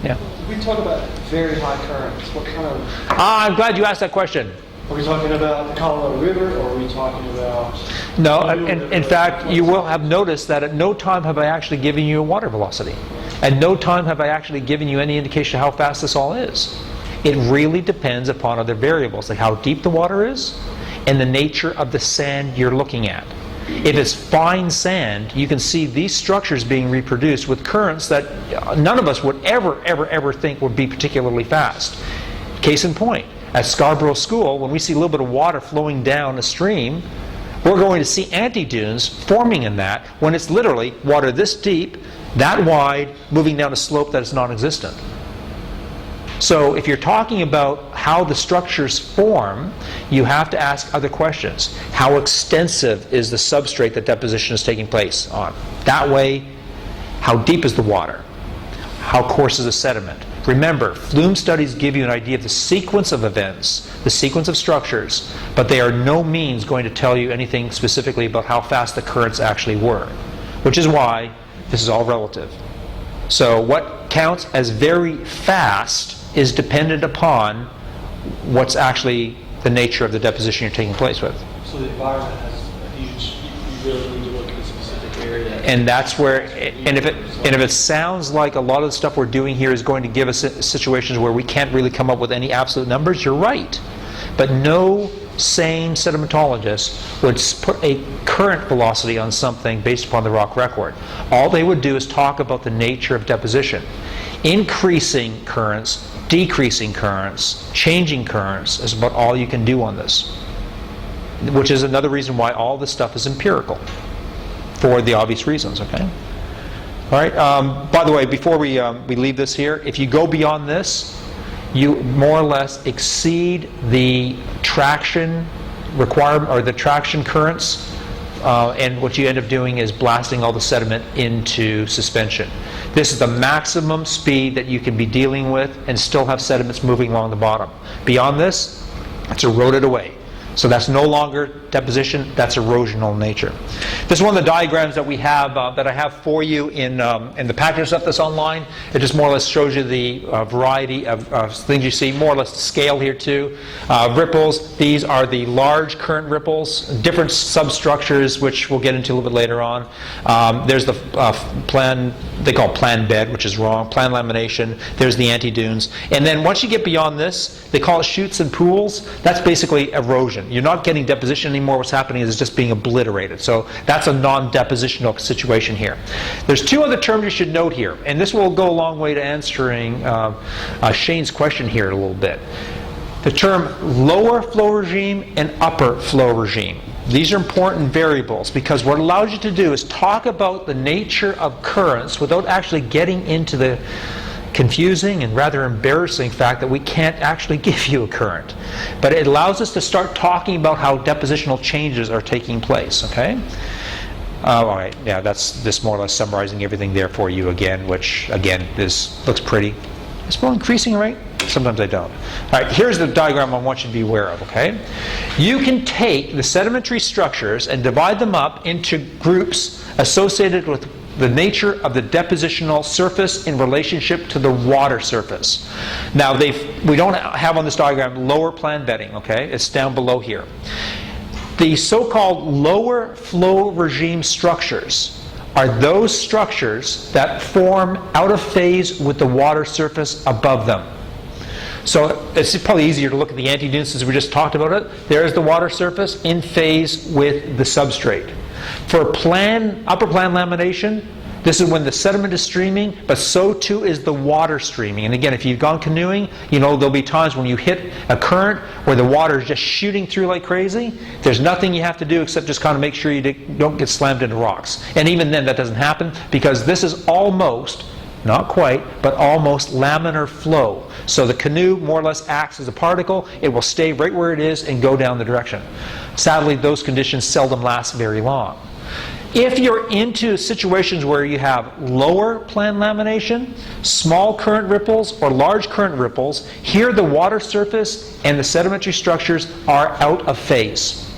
Yeah. We talk about very high currents. What kind of? I'm glad you asked that question. Are we talking about the Colorado River, or are we talking about? No, in fact, you will have noticed that at no time have I actually given you a water velocity. At no time have I actually given you any indication of how fast this all is. It really depends upon other variables, like how deep the water is and the nature of the sand you're looking at. If it's fine sand, you can see these structures being reproduced with currents that none of us would ever think would be particularly fast. Case in point, at Scarborough School, when we see a little bit of water flowing down a stream, we're going to see anti-dunes forming in that when it's literally water this deep, that wide, moving down a slope that is non-existent. So if you're talking about how the structures form, you have to ask other questions. How extensive is the substrate that deposition is taking place on? That way, how deep is the water? How coarse is the sediment? Remember, flume studies give you an idea of the sequence of events, the sequence of structures, but they are no means going to tell you anything specifically about how fast the currents actually were, which is why this is all relative. So what counts as very fast is dependent upon what's actually the nature of the deposition you're taking place with. So the environment has a huge, you really need to look at a specific area. And that's where, and if it sounds like a lot of the stuff we're doing here is going to give us situations where we can't really come up with any absolute numbers, you're right. But no sane sedimentologist would put a current velocity on something based upon the rock record. All they would do is talk about the nature of deposition. Increasing currents, decreasing currents, changing currents is about all you can do on this. Which is another reason why all this stuff is empirical, for the obvious reasons, okay? All right, by the way, before we leave this here, if you go beyond this, you more or less exceed the traction requirement, or the traction currents, and what you end up doing is blasting all the sediment into suspension. This is the maximum speed that you can be dealing with and still have sediments moving along the bottom. Beyond this, it's eroded away. So that's no longer deposition, that's erosional in nature. This is one of the diagrams that we have, that I have for you in the package stuff that's online. It just more or less shows you the variety of things you see, more or less the scale here too. Ripples, these are the large current ripples, different substructures, which we'll get into a little bit later on. There's the plan, they call it plan bed, which is wrong, plan lamination. There's the anti-dunes. And then once you get beyond this, they call it chutes and pools. That's basically erosion. You're not getting deposition anymore. What's happening is it's just being obliterated. So that's a non-depositional situation here. There's two other terms you should note here, and this will go a long way to answering Shane's question here a little bit. The term lower flow regime and upper flow regime. These are important variables because what it allows you to do is talk about the nature of currents without actually getting into the confusing and rather embarrassing fact that we can't actually give you a current. But it allows us to start talking about how depositional changes are taking place, okay? All right, yeah, that's this more or less summarizing everything there for you again, which, again, this looks pretty. Is flow increasing, right? Sometimes I don't. All right, here's the diagram I want you to be aware of, okay? You can take the sedimentary structures and divide them up into groups associated with the nature of the depositional surface in relationship to the water surface. Now, we don't have on this diagram lower plan bedding, okay? It's down below here. The so-called lower flow regime structures are those structures that form out of phase with the water surface above them. So it's probably easier to look at the anti-dunes since we just talked about it. There's the water surface in phase with the substrate. For upper plan lamination, this is when the sediment is streaming, but so too is the water streaming. And again, if you've gone canoeing, you know there'll be times when you hit a current where the water is just shooting through like crazy. There's nothing you have to do except just kind of make sure you don't get slammed into rocks. And even then that doesn't happen because this is almost, not quite, but almost laminar flow. So the canoe more or less acts as a particle. It will stay right where it is and go down the direction. Sadly, those conditions seldom last very long. If you're into situations where you have lower plan lamination, small current ripples, or large current ripples, here the water surface and the sedimentary structures are out of phase.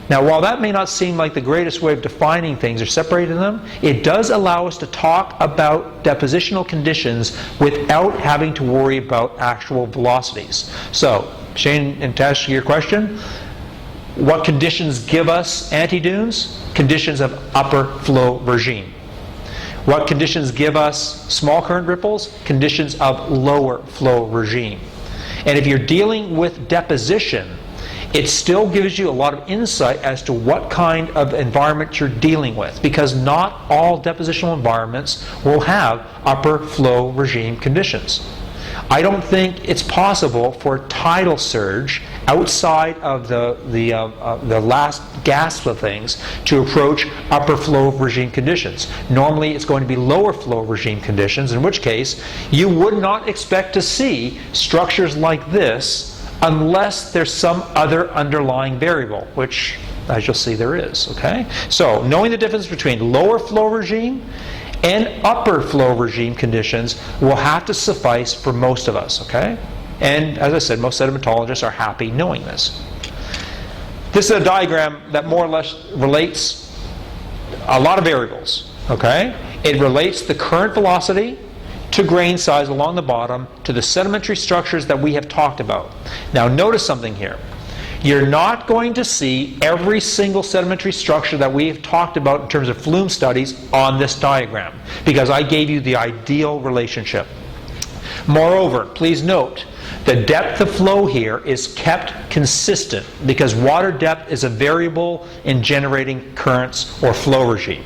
Now, while that may not seem like the greatest way of defining things or separating them, it does allow us to talk about depositional conditions without having to worry about actual velocities. So, Shane, and to answer your question, what conditions give us anti-dunes? Conditions of upper flow regime. What conditions give us small current ripples? Conditions of lower flow regime. And if you're dealing with deposition, it still gives you a lot of insight as to what kind of environment you're dealing with, because not all depositional environments will have upper flow regime conditions. I don't think it's possible for tidal surge outside of the last gasp of things to approach upper flow regime conditions. Normally it's going to be lower flow regime conditions, in which case you would not expect to see structures like this unless there's some other underlying variable, which, as you'll see, there is. Okay? So knowing the difference between lower flow regime and upper flow regime conditions will have to suffice for most of us. Okay? And as I said, most sedimentologists are happy knowing this. This is a diagram that more or less relates a lot of variables. Okay? It relates the current velocity to grain size along the bottom to the sedimentary structures that we have talked about. Now notice something here. You're not going to see every single sedimentary structure that we have talked about in terms of flume studies on this diagram, because I gave you the ideal relationship. Moreover, please note, the depth of flow here is kept consistent because water depth is a variable in generating currents or flow regime.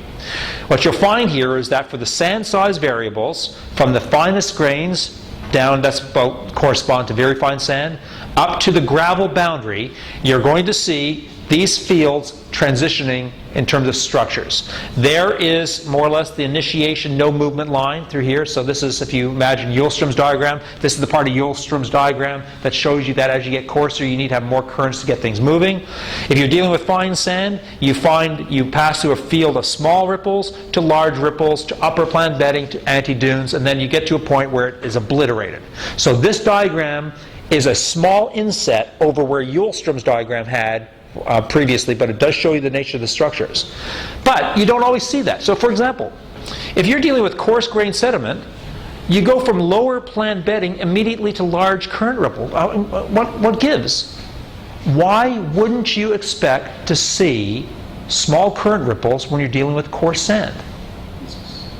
What you'll find here is that for the sand size variables, from the finest grains down, that's about correspond to very fine sand, up to the gravel boundary, you're going to see these fields transitioning in terms of structures. There is more or less the initiation no movement line through here. So this is, if you imagine Hjulstrom's diagram, this is the part of Hjulstrom's diagram that shows you that as you get coarser you need to have more currents to get things moving. If you're dealing with fine sand, you pass through a field of small ripples to large ripples to upper plan bedding to anti-dunes, and then you get to a point where it is obliterated. So this diagram is a small inset over where Hjulstrom's diagram had previously, but it does show you the nature of the structures. But you don't always see that. So for example, if you're dealing with coarse grained sediment, you go from lower plan bedding immediately to large current ripple. What gives? Why wouldn't you expect to see small current ripples when you're dealing with coarse sand?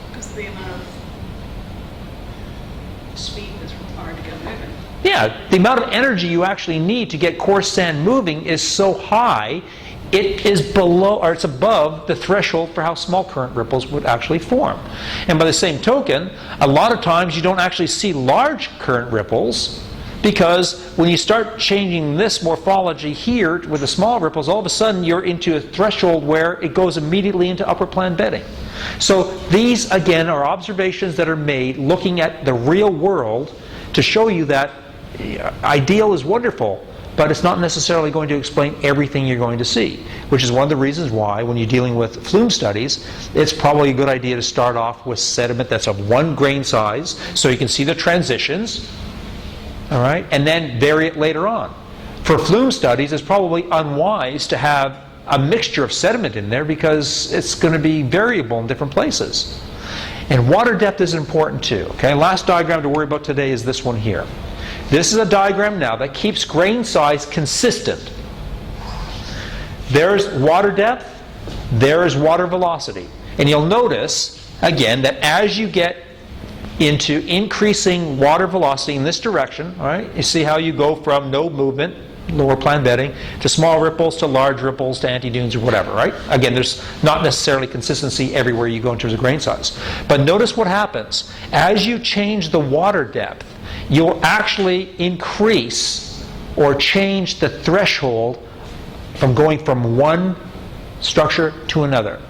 Because the amount of speed that's required to get moving. Yeah, the amount of energy you actually need to get coarse sand moving is so high, it is below, or it's above the threshold for how small current ripples would actually form. And by the same token, a lot of times you don't actually see large current ripples, because when you start changing this morphology here with the small ripples, all of a sudden you're into a threshold where it goes immediately into upper plan bedding. So these, again, are observations that are made looking at the real world to show you that ideal is wonderful, but it's not necessarily going to explain everything you're going to see, which is one of the reasons why when you're dealing with flume studies, it's probably a good idea to start off with sediment that's of one grain size so you can see the transitions, all right, and then vary it later on. For flume studies, it's probably unwise to have a mixture of sediment in there because it's going to be variable in different places. And water depth is important too. Okay, last diagram to worry about today is this one here. This is a diagram now that keeps grain size consistent. There's water depth, there is water velocity. And you'll notice, again, that as you get into increasing water velocity in this direction, all right, you see how you go from no movement, lower plan bedding, to small ripples, to large ripples, to anti-dunes, or whatever, right? Again, there's not necessarily consistency everywhere you go in terms of grain size. But notice what happens. As you change the water depth, you'll actually increase or change the threshold from going from one structure to another.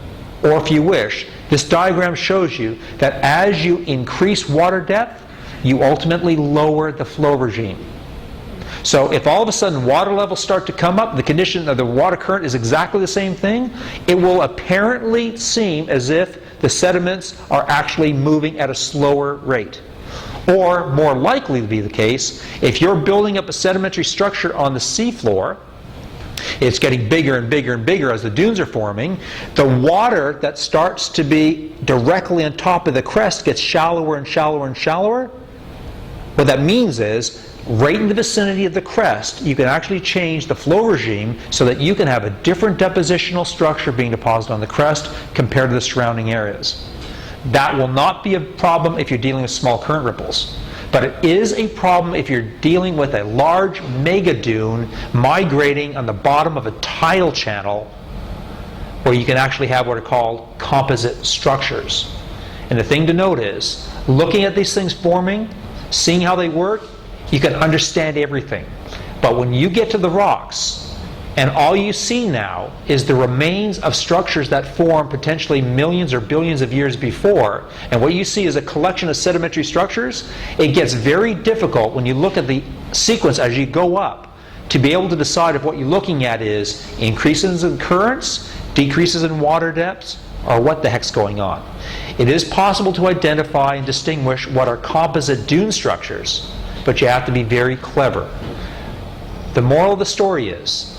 Or if you wish, this diagram shows you that as you increase water depth, you ultimately lower the flow regime. So if all of a sudden water levels start to come up, the condition of the water current is exactly the same thing, it will apparently seem as if the sediments are actually moving at a slower rate. Or, more likely to be the case, if you're building up a sedimentary structure on the seafloor, it's getting bigger and bigger and bigger as the dunes are forming, the water that starts to be directly on top of the crest gets shallower and shallower and shallower. What that means is, right in the vicinity of the crest, you can actually change the flow regime so that you can have a different depositional structure being deposited on the crest compared to the surrounding areas. That will not be a problem if you're dealing with small current ripples. But it is a problem if you're dealing with a large mega dune migrating on the bottom of a tidal channel, where you can actually have what are called composite structures. And the thing to note is, looking at these things forming, seeing how they work, you can understand everything. But when you get to the rocks, and all you see now is the remains of structures that formed potentially millions or billions of years before, and what you see is a collection of sedimentary structures, it gets very difficult when you look at the sequence as you go up to be able to decide if what you're looking at is increases in currents, decreases in water depths, or what the heck's going on. It is possible to identify and distinguish what are composite dune structures, but you have to be very clever. The moral of the story is,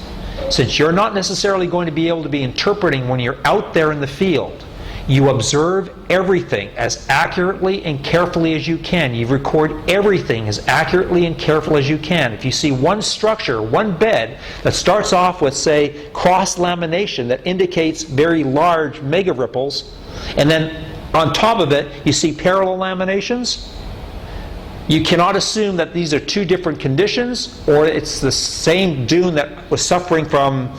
since you're not necessarily going to be able to be interpreting when you're out there in the field, you observe everything as accurately and carefully as you can. You record everything as accurately and carefully as you can. If you see one structure, one bed, that starts off with, say, cross-lamination that indicates very large mega ripples, and then on top of it you see parallel laminations, you cannot assume that these are two different conditions, or it's the same dune that was suffering from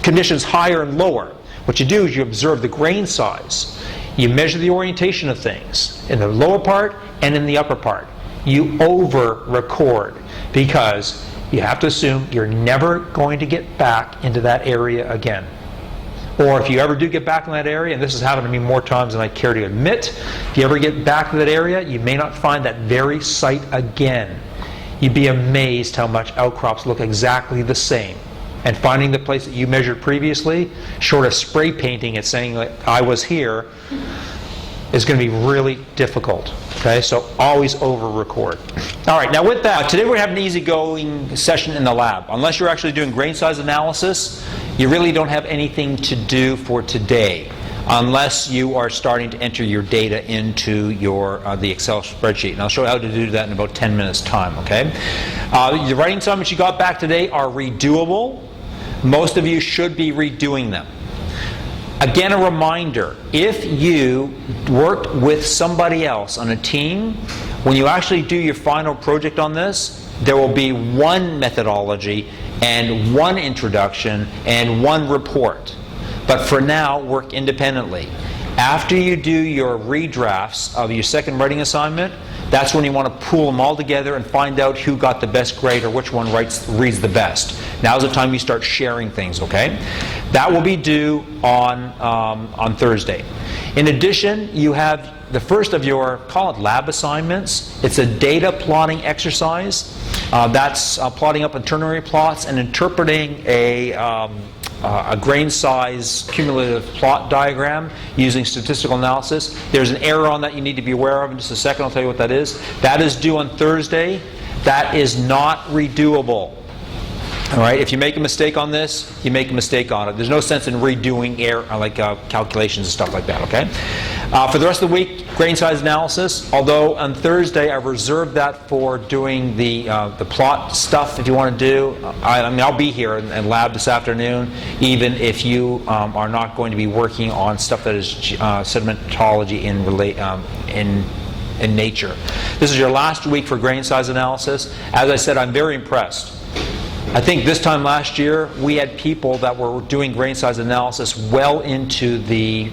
conditions higher and lower. What you do is you observe the grain size. You measure the orientation of things in the lower part and in the upper part. You over-record, because you have to assume you're never going to get back into that area again. Or if you ever do get back in that area, and this has happened to me more times than I care to admit, if you ever get back to that area, you may not find that very site again. You'd be amazed how much outcrops look exactly the same. And finding the place that you measured previously, short of spray painting it saying like, I was here, is going to be really difficult. Okay, so always over-record. All right, now with that, today we're having an easygoing session in the lab. Unless you're actually doing grain size analysis, you really don't have anything to do for today, unless you are starting to enter your data into your the Excel spreadsheet. And I'll show you how to do that in about 10 minutes time, okay? The writing assignments you got back today are redoable. Most of you should be redoing them. Again, a reminder, if you worked with somebody else on a team, when you actually do your final project on this, there will be one methodology and one introduction and one report. But for now, work independently. After you do your redrafts of your second writing assignment, that's when you want to pool them all together and find out who got the best grade or which one reads the best. Now's the time you start sharing things, okay? That will be due on Thursday. In addition, you have the first of your, call it lab assignments. It's a data plotting exercise. That's plotting up ternary plots and interpreting a grain size cumulative plot diagram using statistical analysis. There's an error on that you need to be aware of. In just a second, I'll tell you what that is. That is due on Thursday. That is not redoable. All right, if you make a mistake on this, you make a mistake on it. There's no sense in redoing calculations and stuff like that, okay? For the rest of the week, grain size analysis, although on Thursday I've reserved that for doing the plot stuff if you want to do. I mean, I'll be here in lab this afternoon, even if you are not going to be working on stuff that is sedimentology in nature. This is your last week for grain size analysis. As I said, I'm very impressed. I think this time last year, we had people that were doing grain size analysis well into the,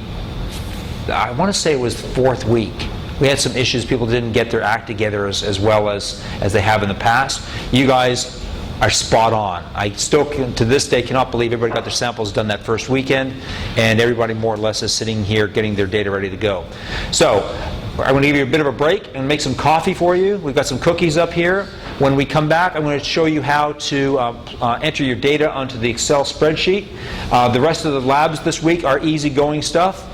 I want to say it was the fourth week. We had some issues. People didn't get their act together as well as they have in the past. You guys are spot on. I still, to this day, cannot believe everybody got their samples done that first weekend, and everybody more or less is sitting here getting their data ready to go. So, I'm going to give you a bit of a break and make some coffee for you. We've got some cookies up here. When we come back, I'm going to show you how to enter your data onto the Excel spreadsheet. The rest of the labs this week are easygoing stuff.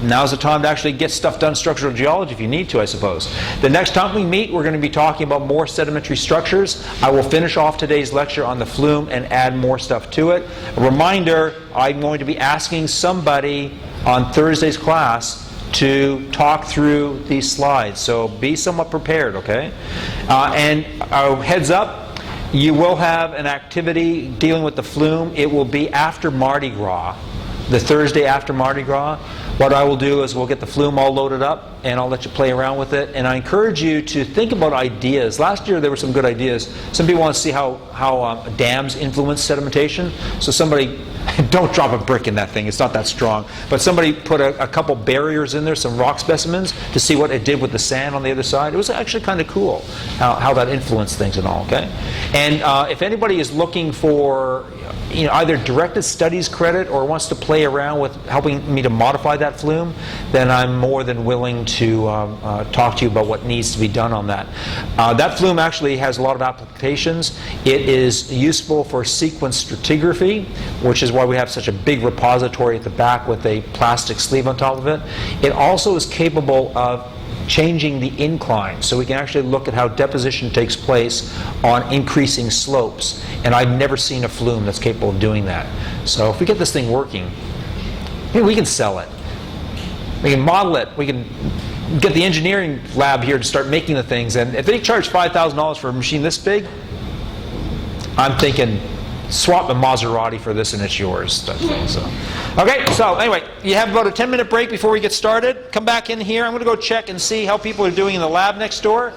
Now's the time to actually get stuff done, structural geology, if you need to, I suppose. The next time we meet, we're going to be talking about more sedimentary structures. I will finish off today's lecture on the flume and add more stuff to it. A reminder, I'm going to be asking somebody on Thursday's class to talk through these slides, so be somewhat prepared, okay? And heads up, you will have an activity dealing with the flume. It will be after Mardi Gras, the Thursday after Mardi Gras. What I will do is we'll get the Flume all loaded up, and I'll let you play around with it. And I encourage you to think about ideas. Last year there were some good ideas. Some people want to see how dams influence sedimentation. So somebody, don't drop a brick in that thing, it's not that strong. But somebody put a couple barriers in there, some rock specimens, to see what it did with the sand on the other side. It was actually kind of cool how that influenced things and all, okay? And if anybody is looking for either directed studies credit or wants to play around with helping me to modify that Flume, then I'm more than willing to talk to you about what needs to be done on that. That Flume actually has a lot of applications. It is useful for sequence stratigraphy, which is why we have such a big repository at the back with a plastic sleeve on top of it. It also is capable of changing the incline, so we can actually look at how deposition takes place on increasing slopes. And I've never seen a Flume that's capable of doing that. So if we get this thing working, we can sell it. We can model it. We can get the engineering lab here to start making the things. And if they charge $5,000 for a machine this big, I'm thinking swap a Maserati for this and it's yours. So, okay, so anyway, you have about a 10-minute break before we get started. Come back in here. I'm going to go check and see how people are doing in the lab next door.